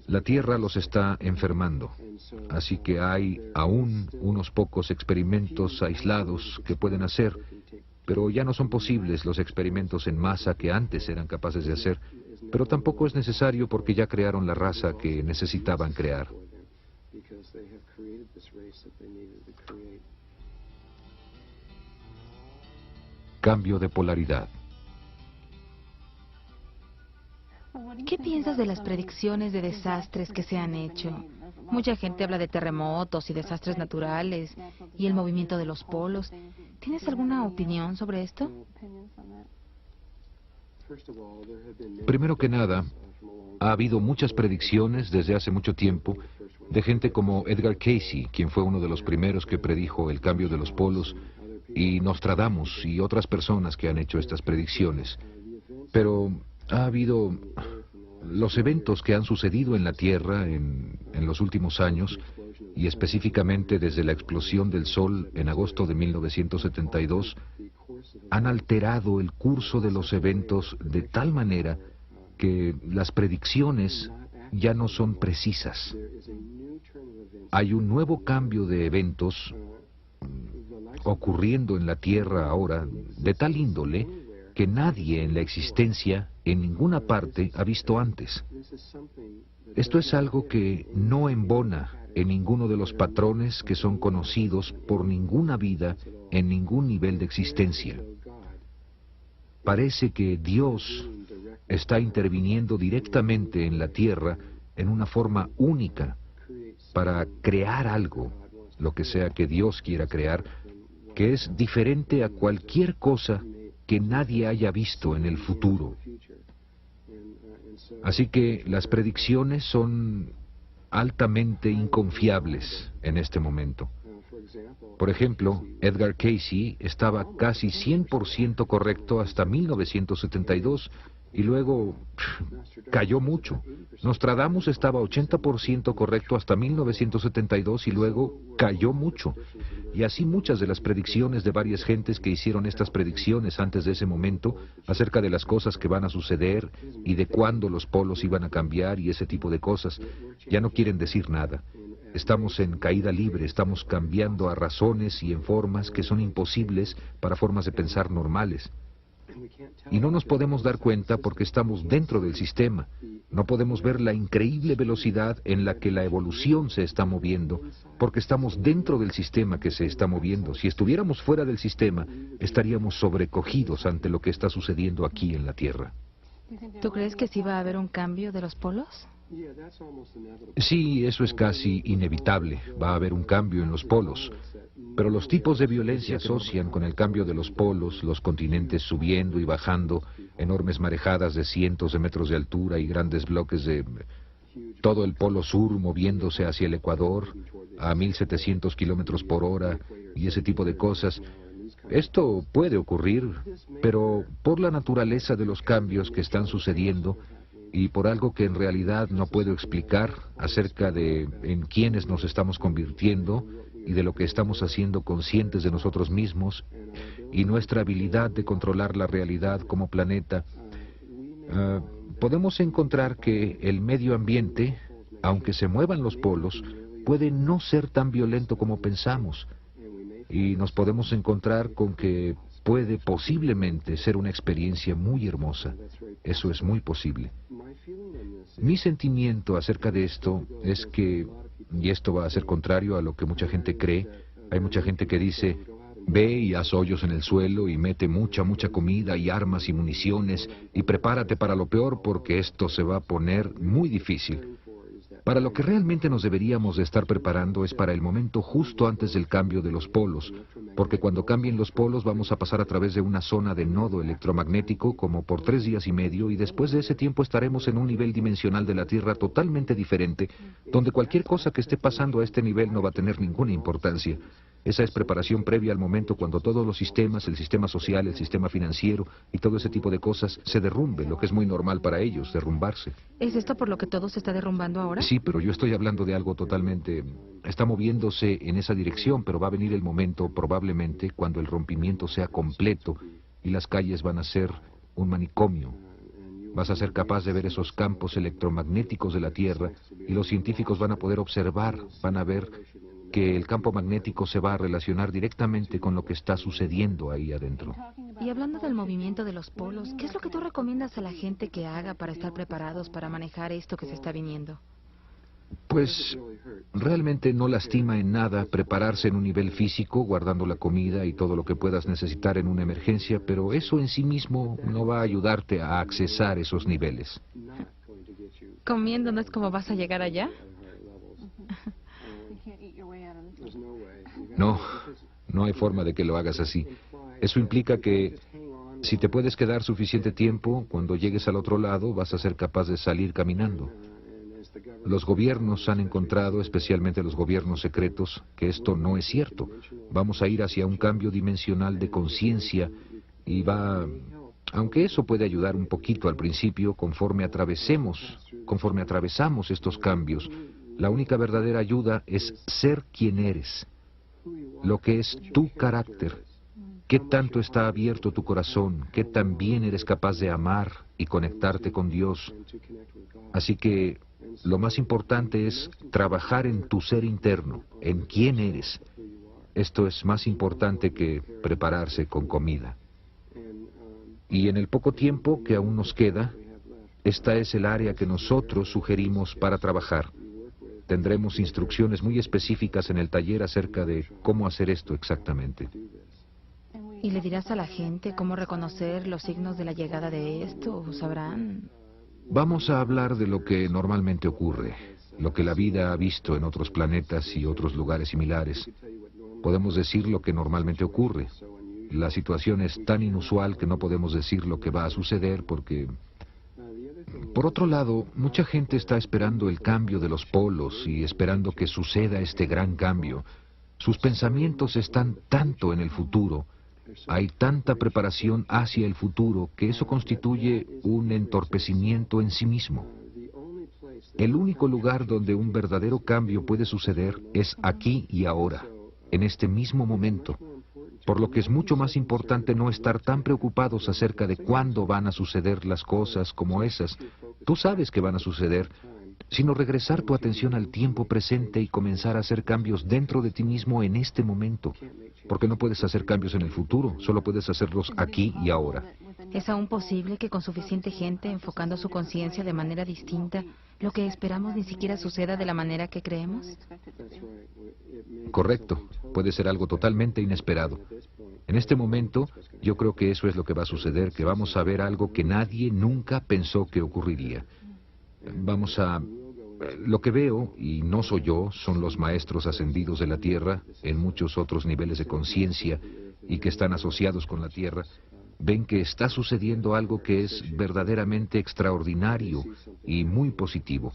la Tierra los está enfermando. Así que hay aún unos pocos experimentos aislados que pueden hacer, pero ya no son posibles los experimentos en masa que antes eran capaces de hacer, pero tampoco es necesario porque ya crearon la raza que necesitaban crear. Cambio de polaridad. ¿Qué piensas de las predicciones de desastres que se han hecho? Mucha gente habla de terremotos y desastres naturales y el movimiento de los polos. ¿Tienes alguna opinión sobre esto? Primero que nada, ha habido muchas predicciones desde hace mucho tiempo de gente como Edgar Cayce, quien fue uno de los primeros que predijo el cambio de los polos, y Nostradamus y otras personas que han hecho estas predicciones. Pero ha habido los eventos que han sucedido en la Tierra en los últimos años, y específicamente desde la explosión del Sol en agosto de 1972, han alterado el curso de los eventos de tal manera que las predicciones ya no son precisas. Hay un nuevo cambio de eventos ocurriendo en la Tierra ahora, de tal índole que nadie en la existencia, en ninguna parte, ha visto antes. Esto es algo que no embona en ninguno de los patrones que son conocidos por ninguna vida en ningún nivel de existencia. Parece que Dios está interviniendo directamente en la Tierra en una forma única para crear algo, lo que sea que Dios quiera crear, que es diferente a cualquier cosa que nadie haya visto en el futuro. Así que las predicciones son altamente inconfiables en este momento. Por ejemplo, Edgar Cayce estaba casi 100% correcto hasta 1972 y luego cayó mucho. Nostradamus estaba 80% correcto hasta 1972 y luego cayó mucho. Y así muchas de las predicciones de varias gentes que hicieron estas predicciones antes de ese momento acerca de las cosas que van a suceder y de cuándo los polos iban a cambiar y ese tipo de cosas, ya no quieren decir nada. Estamos en caída libre, estamos cambiando a razones y en formas que son imposibles para formas de pensar normales. Y no nos podemos dar cuenta porque estamos dentro del sistema. No podemos ver la increíble velocidad en la que la evolución se está moviendo, porque estamos dentro del sistema que se está moviendo. Si estuviéramos fuera del sistema, estaríamos sobrecogidos ante lo que está sucediendo aquí en la Tierra. ¿Tú crees que sí va a haber un cambio de los polos? Sí, eso es casi inevitable. Va a haber un cambio en los polos. Pero los tipos de violencia se asocian con el cambio de los polos, los continentes subiendo y bajando, enormes marejadas de cientos de metros de altura y grandes bloques de todo el polo sur moviéndose hacia el Ecuador a 1.700 kilómetros por hora y ese tipo de cosas. Esto puede ocurrir, pero por la naturaleza de los cambios que están sucediendo y por algo que en realidad no puedo explicar acerca de en quiénes nos estamos convirtiendo y de lo que estamos haciendo conscientes de nosotros mismos y nuestra habilidad de controlar la realidad como planeta, podemos encontrar que el medio ambiente, aunque se muevan los polos, puede no ser tan violento como pensamos. Y nos podemos encontrar con que puede posiblemente ser una experiencia muy hermosa. Eso es muy posible. Mi sentimiento acerca de esto es que, y esto va a ser contrario a lo que mucha gente cree, hay mucha gente que dice, ve y haz hoyos en el suelo y mete mucha comida y armas y municiones y prepárate para lo peor porque esto se va a poner muy difícil. Para lo que realmente nos deberíamos de estar preparando es para el momento justo antes del cambio de los polos, porque cuando cambien los polos vamos a pasar a través de una zona de nodo electromagnético como por 3 días y medio, y después de ese tiempo estaremos en un nivel dimensional de la Tierra totalmente diferente, donde cualquier cosa que esté pasando a este nivel no va a tener ninguna importancia. Esa es preparación previa al momento cuando todos los sistemas, el sistema social, el sistema financiero y todo ese tipo de cosas se derrumben, lo que es muy normal para ellos, derrumbarse. ¿Es esto por lo que todo se está derrumbando ahora? Sí, pero yo estoy hablando de algo totalmente... Está moviéndose en esa dirección, pero va a venir el momento, probablemente, cuando el rompimiento sea completo y las calles van a ser un manicomio. Vas a ser capaz de ver esos campos electromagnéticos de la Tierra y los científicos van a poder observar, van a ver que el campo magnético se va a relacionar directamente con lo que está sucediendo ahí adentro. Y hablando del movimiento de los polos, ¿qué es lo que tú recomiendas a la gente que haga para estar preparados para manejar esto que se está viniendo? Pues realmente no lastima en nada prepararse en un nivel físico, guardando la comida y todo lo que puedas necesitar en una emergencia, pero eso en sí mismo no va a ayudarte a accesar esos niveles. ¿Comiendo no es como vas a llegar allá? No, no hay forma de que lo hagas así. Eso implica que si te puedes quedar suficiente tiempo, cuando llegues al otro lado vas a ser capaz de salir caminando. Los gobiernos han encontrado, especialmente los gobiernos secretos, que esto no es cierto. Vamos a ir hacia un cambio dimensional de conciencia y aunque eso puede ayudar un poquito al principio, conforme atravesamos estos cambios, la única verdadera ayuda es ser quien eres, lo que es tu carácter, qué tanto está abierto tu corazón, qué tan bien eres capaz de amar y conectarte con Dios. Así que lo más importante es trabajar en tu ser interno, en quién eres. Esto es más importante que prepararse con comida. Y en el poco tiempo que aún nos queda, esta es el área que nosotros sugerimos para trabajar. Tendremos instrucciones muy específicas en el taller acerca de cómo hacer esto exactamente. ¿Y le dirás a la gente cómo reconocer los signos de la llegada de esto? ¿O sabrán? Vamos a hablar de lo que normalmente ocurre, lo que la vida ha visto en otros planetas y otros lugares similares. Podemos decir lo que normalmente ocurre. La situación es tan inusual que no podemos decir lo que va a suceder porque... Por otro lado, mucha gente está esperando el cambio de los polos y esperando que suceda este gran cambio. Sus pensamientos están tanto en el futuro, hay tanta preparación hacia el futuro que eso constituye un entorpecimiento en sí mismo. El único lugar donde un verdadero cambio puede suceder es aquí y ahora, en este mismo momento. Por lo que es mucho más importante no estar tan preocupados acerca de cuándo van a suceder las cosas como esas. Tú sabes que van a suceder, sino regresar tu atención al tiempo presente y comenzar a hacer cambios dentro de ti mismo en este momento. Porque no puedes hacer cambios en el futuro, solo puedes hacerlos aquí y ahora. ¿Es aún posible que con suficiente gente enfocando su conciencia de manera distinta, lo que esperamos ni siquiera suceda de la manera que creemos? Correcto, puede ser algo totalmente inesperado. En este momento, yo creo que eso es lo que va a suceder, que vamos a ver algo que nadie nunca pensó que ocurriría. Lo que veo, y no soy yo, son los maestros ascendidos de la Tierra, en muchos otros niveles de conciencia, y que están asociados con la Tierra, ven que está sucediendo algo que es verdaderamente extraordinario y muy positivo.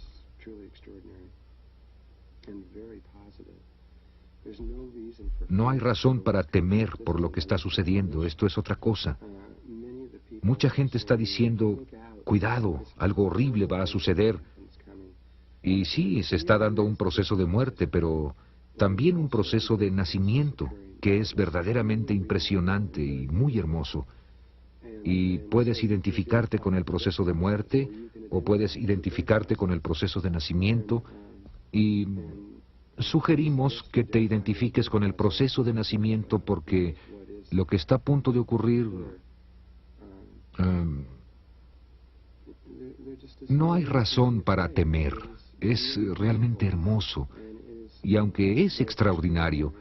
No hay razón para temer por lo que está sucediendo, esto es otra cosa. Mucha gente está diciendo, cuidado, algo horrible va a suceder. Y sí, se está dando un proceso de muerte, pero también un proceso de nacimiento, que es verdaderamente impresionante y muy hermoso. Y puedes identificarte con el proceso de muerte, o puedes identificarte con el proceso de nacimiento, y sugerimos que te identifiques con el proceso de nacimiento porque lo que está a punto de ocurrir... no hay razón para temer. Es realmente hermoso. Y aunque es extraordinario,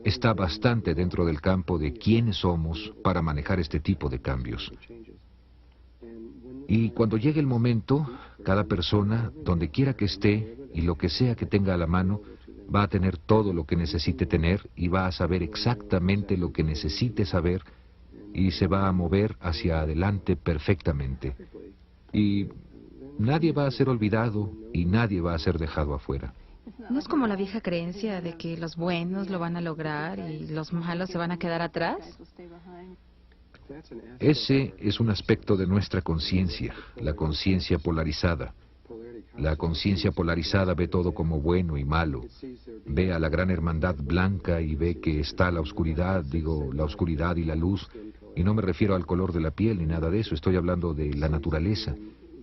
está bastante dentro del campo de quiénes somos para manejar este tipo de cambios. Y cuando llegue el momento, cada persona, donde quiera que esté, y lo que sea que tenga a la mano va a tener todo lo que necesite tener y va a saber exactamente lo que necesite saber y se va a mover hacia adelante perfectamente. Y nadie va a ser olvidado y nadie va a ser dejado afuera. ¿No es como la vieja creencia de que los buenos lo van a lograr y los malos se van a quedar atrás? Ese es un aspecto de nuestra conciencia, la conciencia polarizada. La conciencia polarizada ve todo como bueno y malo. Ve a la gran hermandad blanca y ve que está la oscuridad, digo, la oscuridad y la luz. Y no me refiero al color de la piel ni nada de eso, estoy hablando de la naturaleza.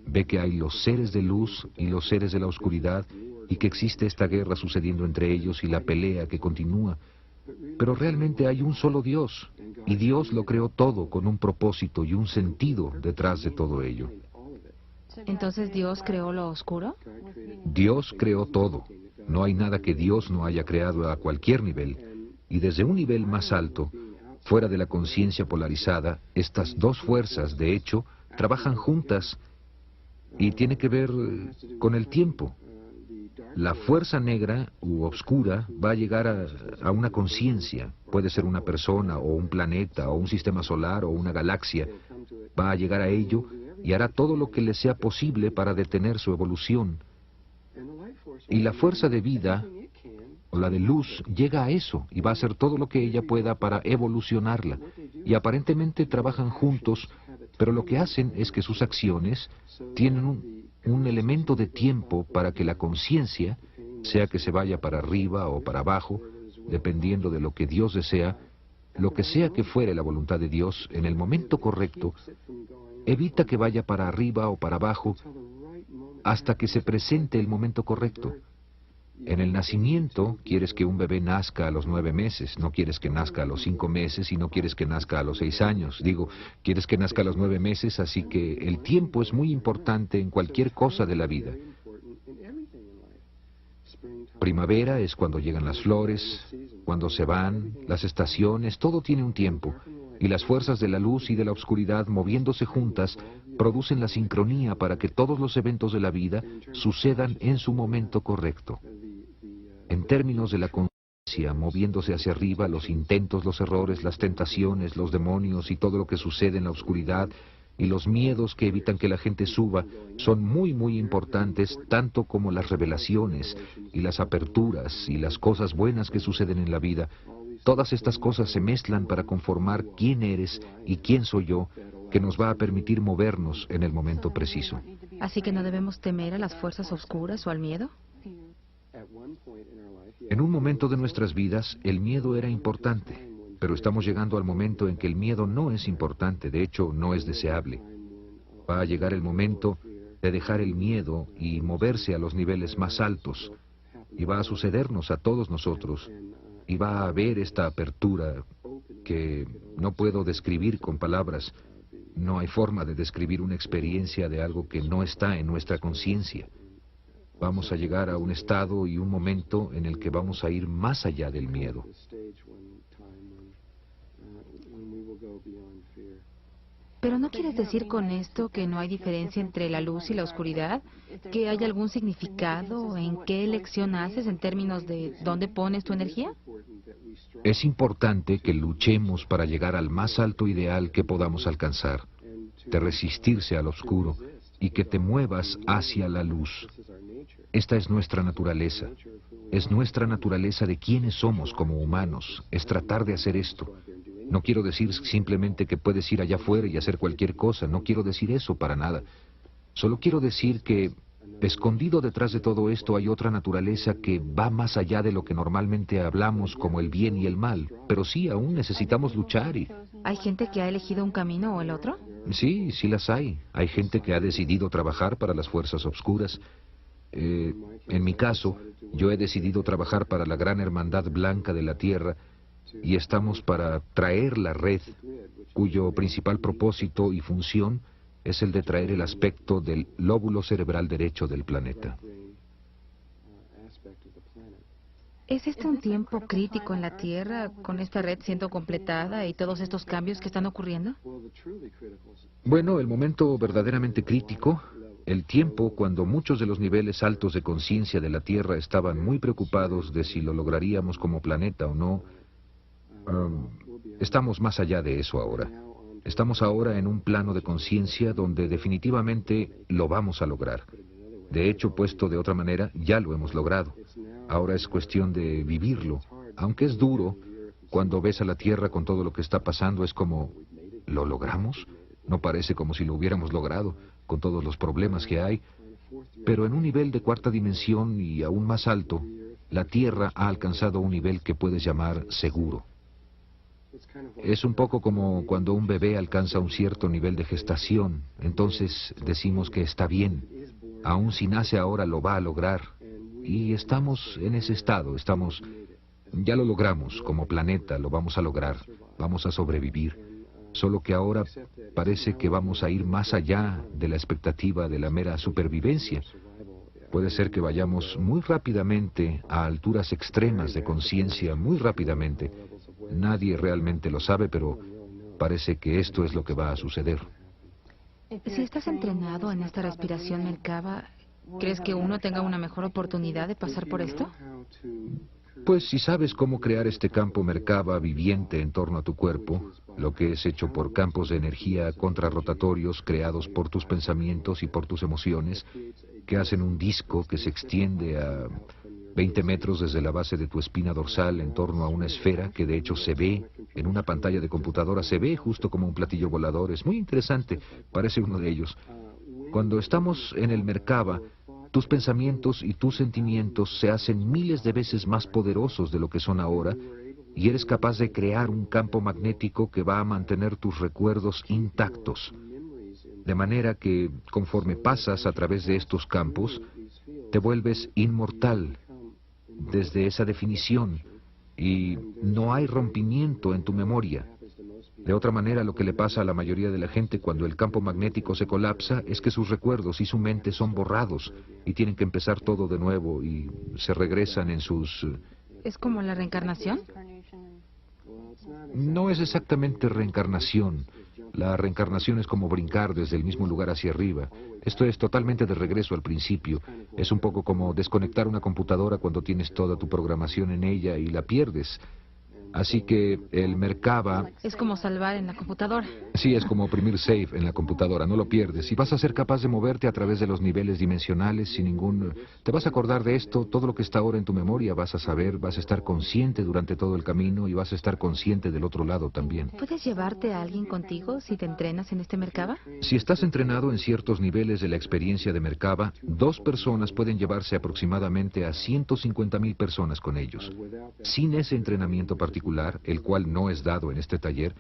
Ve que hay los seres de luz y los seres de la oscuridad y que existe esta guerra sucediendo entre ellos y la pelea que continúa. Pero realmente hay un solo Dios, y Dios lo creó todo con un propósito y un sentido detrás de todo ello. ¿Entonces Dios creó lo oscuro? Dios creó todo. No hay nada que Dios no haya creado a cualquier nivel. Y desde un nivel más alto, fuera de la conciencia polarizada, estas dos fuerzas, de hecho, trabajan juntas y tiene que ver con el tiempo. La fuerza negra u oscura va a llegar a una conciencia, puede ser una persona o un planeta o un sistema solar o una galaxia, va a llegar a ello y hará todo lo que le sea posible para detener su evolución. Y la fuerza de vida, o la de luz, llega a eso y va a hacer todo lo que ella pueda para evolucionarla. Y aparentemente trabajan juntos, pero lo que hacen es que sus acciones tienen un elemento de tiempo para que la conciencia, sea que se vaya para arriba o para abajo, dependiendo de lo que Dios desea, lo que sea que fuere la voluntad de Dios, en el momento correcto, evita que vaya para arriba o para abajo hasta que se presente el momento correcto. En el nacimiento, quieres que un bebé nazca a los 9 meses, no quieres que nazca a los 5 meses y no quieres que nazca a los 6 años. Digo, quieres que nazca a los 9 meses, así que el tiempo es muy importante en cualquier cosa de la vida. Primavera es cuando llegan las flores, cuando se van, las estaciones, todo tiene un tiempo. Y las fuerzas de la luz y de la oscuridad moviéndose juntas producen la sincronía para que todos los eventos de la vida sucedan en su momento correcto. En términos de la conciencia, moviéndose hacia arriba, los intentos, los errores, las tentaciones, los demonios y todo lo que sucede en la oscuridad y los miedos que evitan que la gente suba son muy, muy importantes, tanto como las revelaciones y las aperturas y las cosas buenas que suceden en la vida. Todas estas cosas se mezclan para conformar quién eres y quién soy yo, que nos va a permitir movernos en el momento preciso. ¿Así que no debemos temer a las fuerzas oscuras o al miedo? En un momento de nuestras vidas, el miedo era importante, pero estamos llegando al momento en que el miedo no es importante, de hecho, no es deseable. Va a llegar el momento de dejar el miedo y moverse a los niveles más altos, y va a sucedernos a todos nosotros, y va a haber esta apertura que no puedo describir con palabras. No hay forma de describir una experiencia de algo que no está en nuestra conciencia. Vamos a llegar a un estado y un momento en el que vamos a ir más allá del miedo. ¿Pero no quieres decir con esto que no hay diferencia entre la luz y la oscuridad? ¿Que hay algún significado en qué elección haces en términos de dónde pones tu energía? Es importante que luchemos para llegar al más alto ideal que podamos alcanzar, de resistirse al oscuro y que te muevas hacia la luz. Esta es nuestra naturaleza. Es nuestra naturaleza de quiénes somos como humanos. Es tratar de hacer esto. No quiero decir simplemente que puedes ir allá afuera y hacer cualquier cosa. No quiero decir eso para nada. Solo quiero decir que, escondido detrás de todo esto, hay otra naturaleza que va más allá de lo que normalmente hablamos como el bien y el mal. Pero sí, aún necesitamos luchar y... ¿Hay gente que ha elegido un camino o el otro? Sí, sí las hay. Hay gente que ha decidido trabajar para las fuerzas obscuras. En mi caso, yo he decidido trabajar para la gran hermandad blanca de la Tierra y estamos para traer la red, cuyo principal propósito y función es el de traer el aspecto del lóbulo cerebral derecho del planeta. ¿Es este un tiempo crítico en la Tierra, con esta red siendo completada y todos estos cambios que están ocurriendo? Bueno, el momento verdaderamente crítico el tiempo cuando muchos de los niveles altos de conciencia de la Tierra estaban muy preocupados de si lo lograríamos como planeta o no, estamos más allá de eso ahora. Estamos ahora en un plano de conciencia donde definitivamente lo vamos a lograr. De hecho, puesto de otra manera, ya lo hemos logrado. Ahora es cuestión de vivirlo. Aunque es duro, cuando ves a la Tierra con todo lo que está pasando, es como, ¿lo logramos? No parece como si lo hubiéramos logrado, con todos los problemas que hay. Pero en un nivel de cuarta dimensión y aún más alto, la Tierra ha alcanzado un nivel que puedes llamar seguro. Es un poco como cuando un bebé alcanza un cierto nivel de gestación, entonces decimos que está bien. Aún si nace ahora lo va a lograr. Y estamos en ese estado, ya lo logramos como planeta, lo vamos a lograr, vamos a sobrevivir. Solo que ahora parece que vamos a ir más allá de la expectativa de la mera supervivencia. Puede ser que vayamos muy rápidamente a alturas extremas de conciencia, muy rápidamente. Nadie realmente lo sabe, pero parece que esto es lo que va a suceder. Si estás entrenado en esta respiración Merkaba, ¿crees que uno tenga una mejor oportunidad de pasar por esto? Pues si sabes cómo crear este campo Merkaba viviente en torno a tu cuerpo, lo que es hecho por campos de energía contrarrotatorios creados por tus pensamientos y por tus emociones, que hacen un disco que se extiende a 20 metros desde la base de tu espina dorsal en torno a una esfera que de hecho se ve en una pantalla de computadora, se ve justo como un platillo volador. Es muy interesante, parece uno de ellos. Cuando estamos en el Merkaba, tus pensamientos y tus sentimientos se hacen miles de veces más poderosos de lo que son ahora, y eres capaz de crear un campo magnético que va a mantener tus recuerdos intactos. De manera que, conforme pasas a través de estos campos, te vuelves inmortal desde esa definición, y no hay rompimiento en tu memoria. De otra manera, lo que le pasa a la mayoría de la gente cuando el campo magnético se colapsa es que sus recuerdos y su mente son borrados y tienen que empezar todo de nuevo y se regresan en sus... ¿Es como la reencarnación? No es exactamente reencarnación. La reencarnación es como brincar desde el mismo lugar hacia arriba. Esto es totalmente de regreso al principio. Es un poco como desconectar una computadora cuando tienes toda tu programación en ella y la pierdes. Así que el Merkaba... Es como salvar en la computadora. Sí, es como oprimir save en la computadora, no lo pierdes. Y vas a ser capaz de moverte a través de los niveles dimensionales sin ningún... Te vas a acordar de esto, todo lo que está ahora en tu memoria, vas a saber, vas a estar consciente durante todo el camino y vas a estar consciente del otro lado también. ¿Puedes llevarte a alguien contigo si te entrenas en este Merkaba? Si estás entrenado en ciertos niveles de la experiencia de Merkaba, 2 personas pueden llevarse aproximadamente a 150,000 personas con ellos. Sin ese entrenamiento particular, el cual no es dado en este taller,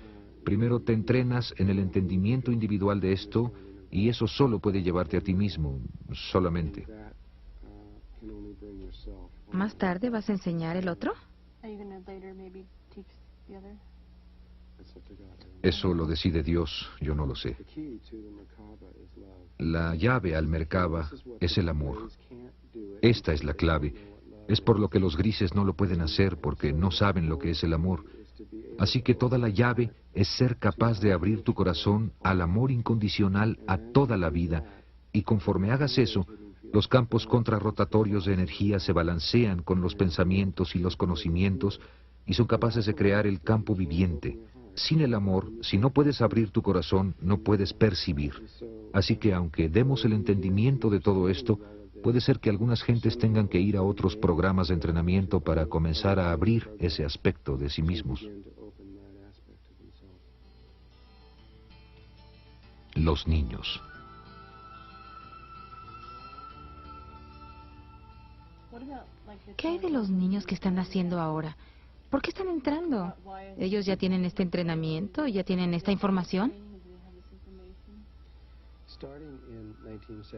primero te entrenas en el entendimiento individual de esto, y eso solo puede llevarte a ti mismo, solamente. ¿Más tarde vas a enseñar el otro? Eso lo decide Dios, yo no lo sé. La llave al Merkaba es el amor. Esta es la clave. Es por lo que los grises no lo pueden hacer, porque no saben lo que es el amor. Así que toda la llave es ser capaz de abrir tu corazón al amor incondicional a toda la vida, y conforme hagas eso, los campos contrarrotatorios de energía se balancean con los pensamientos y los conocimientos, y son capaces de crear el campo viviente. Sin el amor, si no puedes abrir tu corazón, no puedes percibir. Así que aunque demos el entendimiento de todo esto, puede ser que algunas gentes tengan que ir a otros programas de entrenamiento para comenzar a abrir ese aspecto de sí mismos. Los niños. ¿Qué hay de los niños que están naciendo ahora? ¿Por qué están entrando? ¿Ellos ya tienen este entrenamiento? ¿Ya tienen esta información?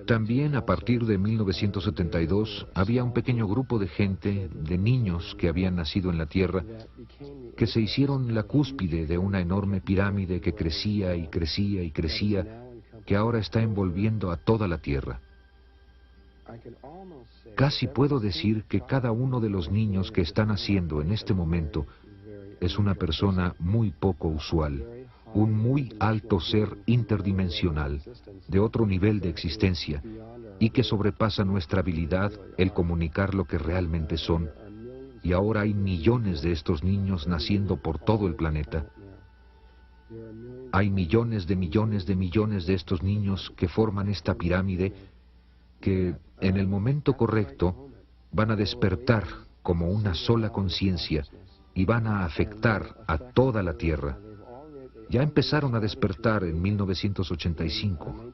También a partir de 1972 había un pequeño grupo de gente, de niños que habían nacido en la Tierra, que se hicieron la cúspide de una enorme pirámide que crecía y crecía y crecía, que ahora está envolviendo a toda la Tierra. Casi puedo decir que cada uno de los niños que están naciendo en este momento es una persona muy poco usual, un muy alto ser interdimensional, de otro nivel de existencia, y que sobrepasa nuestra habilidad el comunicar lo que realmente son. Y ahora hay millones de estos niños naciendo por todo el planeta. Hay millones de millones de millones de estos niños que forman esta pirámide que, en el momento correcto, van a despertar como una sola conciencia y van a afectar a toda la Tierra. Ya empezaron a despertar en 1985.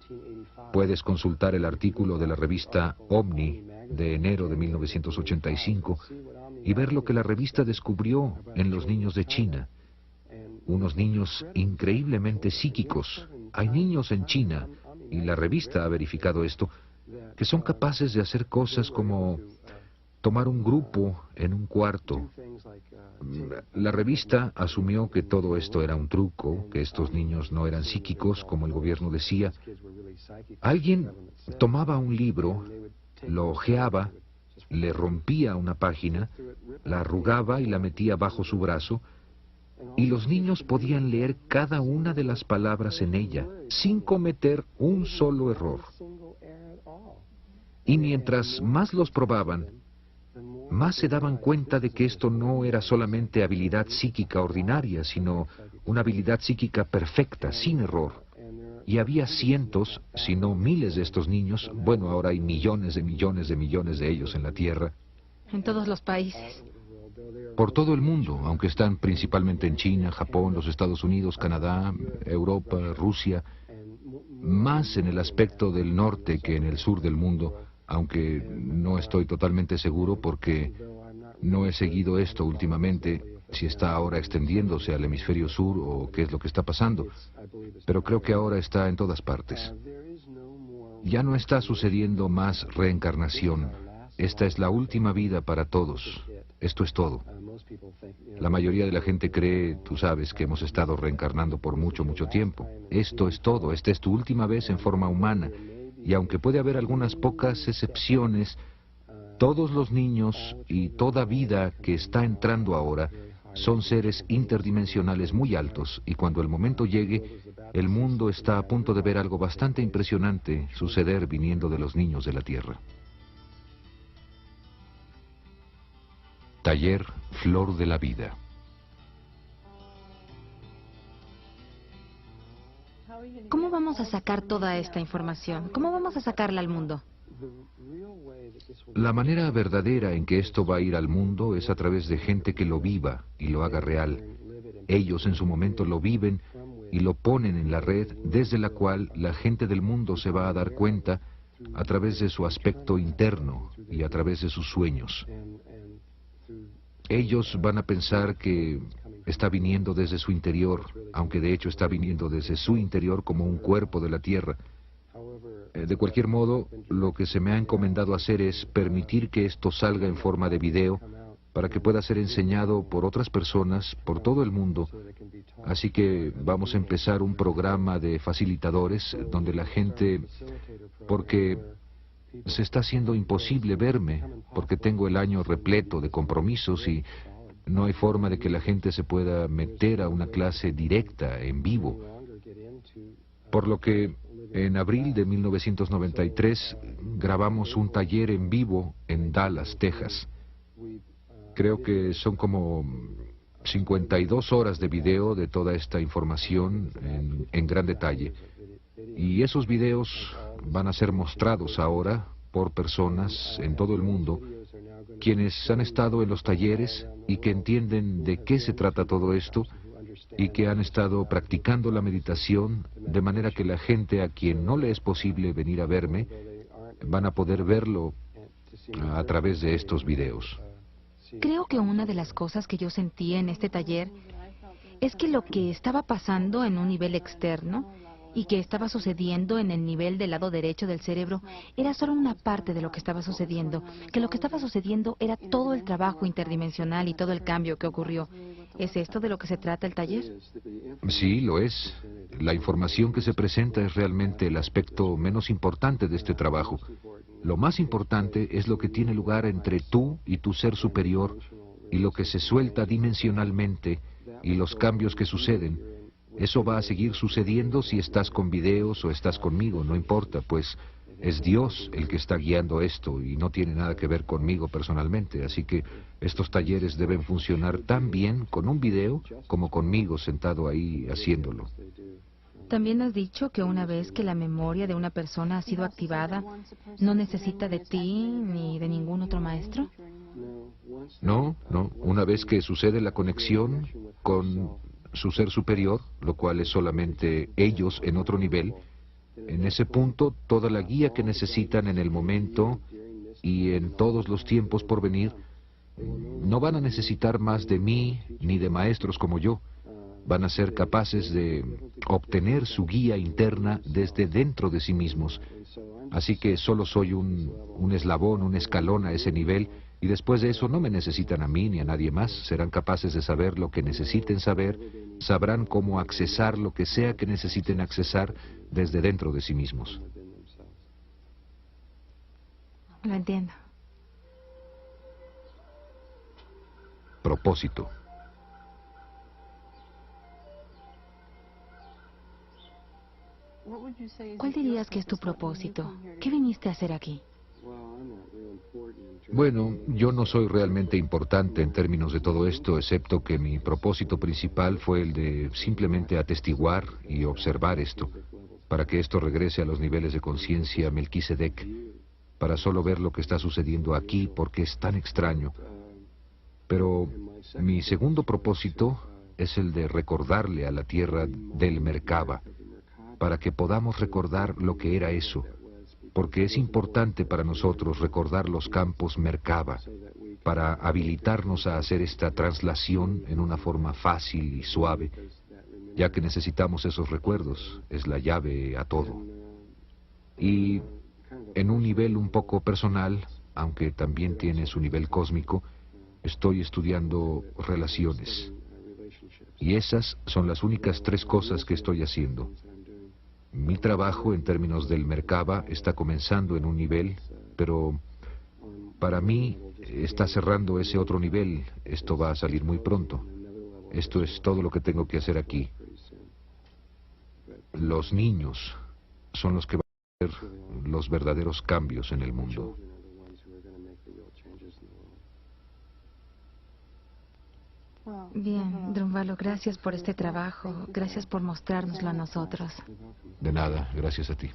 Puedes consultar el artículo de la revista Omni de enero de 1985 y ver lo que la revista descubrió en los niños de China. Unos niños increíblemente psíquicos. Hay niños en China, y la revista ha verificado esto, que son capaces de hacer cosas como tomar un grupo en un cuarto. La revista asumió que todo esto era un truco, que estos niños no eran psíquicos, como el gobierno decía. Alguien tomaba un libro, lo hojeaba, le rompía una página, la arrugaba y la metía bajo su brazo, y los niños podían leer cada una de las palabras en ella, sin cometer un solo error. Y mientras más los probaban, más se daban cuenta de que esto no era solamente habilidad psíquica ordinaria, sino una habilidad psíquica perfecta, sin error. Y había cientos, si no miles de estos niños, bueno, ahora hay millones de millones de millones de ellos en la Tierra. En todos los países. Por todo el mundo, aunque están principalmente en China, Japón, los Estados Unidos, Canadá, Europa, Rusia, más en el aspecto del norte que en el sur del mundo, aunque no estoy totalmente seguro porque no he seguido esto últimamente, si está ahora extendiéndose al hemisferio sur o qué es lo que está pasando, pero creo que ahora está en todas partes. Ya no está sucediendo más reencarnación. Esta es la última vida para todos. Esto es todo. La mayoría de la gente cree, tú sabes, que hemos estado reencarnando por mucho, mucho tiempo. Esto es todo. Esta es tu última vez en forma humana. Y aunque puede haber algunas pocas excepciones, todos los niños y toda vida que está entrando ahora son seres interdimensionales muy altos, y cuando el momento llegue, el mundo está a punto de ver algo bastante impresionante suceder viniendo de los niños de la Tierra. Taller Flor de la Vida. ¿Cómo vamos a sacar toda esta información? ¿Cómo vamos a sacarla al mundo? La manera verdadera en que esto va a ir al mundo es a través de gente que lo viva y lo haga real. Ellos en su momento lo viven y lo ponen en la red, desde la cual la gente del mundo se va a dar cuenta a través de su aspecto interno y a través de sus sueños. Ellos van a pensar que está viniendo desde su interior, aunque de hecho está viniendo desde su interior como un cuerpo de la Tierra. De cualquier modo, lo que se me ha encomendado hacer es permitir que esto salga en forma de video para que pueda ser enseñado por otras personas por todo el mundo. Así que vamos a empezar un programa de facilitadores donde la gente, porque se está haciendo imposible verme, porque tengo el año repleto de compromisos y no hay forma de que la gente se pueda meter a una clase directa, en vivo. Por lo que en abril de 1993 grabamos un taller en vivo en Dallas, Texas. Creo que son como 52 horas de video de toda esta información en gran detalle. Y esos videos van a ser mostrados ahora por personas en todo el mundo quienes han estado en los talleres y que entienden de qué se trata todo esto y que han estado practicando la meditación, de manera que la gente a quien no le es posible venir a verme van a poder verlo a través de estos videos. Creo que una de las cosas que yo sentí en este taller es que lo que estaba pasando en un nivel externo y que estaba sucediendo en el nivel del lado derecho del cerebro era solo una parte de lo que estaba sucediendo, que lo que estaba sucediendo era todo el trabajo interdimensional y todo el cambio que ocurrió. ¿Es esto de lo que se trata el taller? Sí, lo es. La información que se presenta es realmente el aspecto menos importante de este trabajo. Lo más importante es lo que tiene lugar entre tú y tu ser superior y lo que se suelta dimensionalmente y los cambios que suceden. Eso va a seguir sucediendo si estás con videos o estás conmigo, no importa, pues es Dios el que está guiando esto y no tiene nada que ver conmigo personalmente, así que estos talleres deben funcionar tan bien con un video como conmigo sentado ahí haciéndolo. También has dicho que una vez que la memoria de una persona ha sido activada, no necesita de ti ni de ningún otro maestro. No, no, una vez que sucede la conexión con su ser superior, lo cual es solamente ellos en otro nivel, en ese punto toda la guía que necesitan en el momento y en todos los tiempos por venir, no van a necesitar más de mí ni de maestros como yo. Van a ser capaces de obtener su guía interna desde dentro de sí mismos. Así que solo soy un eslabón, un escalón a ese nivel, y después de eso no me necesitan a mí ni a nadie más. Serán capaces de saber lo que necesiten saber, sabrán cómo accesar lo que sea que necesiten accesar desde dentro de sí mismos. Lo entiendo. Propósito. ¿Cuál dirías que es tu propósito? ¿Qué viniste a hacer aquí? Bueno, yo no soy realmente importante en términos de todo esto, excepto que mi propósito principal fue el de simplemente atestiguar y observar esto, para que esto regrese a los niveles de conciencia Melquisedec, para solo ver lo que está sucediendo aquí porque es tan extraño. Pero mi segundo propósito es el de recordarle a la tierra del Merkaba, para que podamos recordar lo que era eso, porque es importante para nosotros recordar los campos Merkaba, para habilitarnos a hacer esta traslación en una forma fácil y suave, ya que necesitamos esos recuerdos, es la llave a todo. Y en un nivel un poco personal, aunque también tiene su nivel cósmico, estoy estudiando relaciones. Y esas son las únicas tres cosas que estoy haciendo. Mi trabajo en términos del Merkaba está comenzando en un nivel, pero para mí está cerrando ese otro nivel. Esto va a salir muy pronto. Esto es todo lo que tengo que hacer aquí. Los niños son los que van a hacer los verdaderos cambios en el mundo. Bien, Drunvalo, gracias por este trabajo. Gracias por mostrárnoslo a nosotros. De nada, gracias a ti.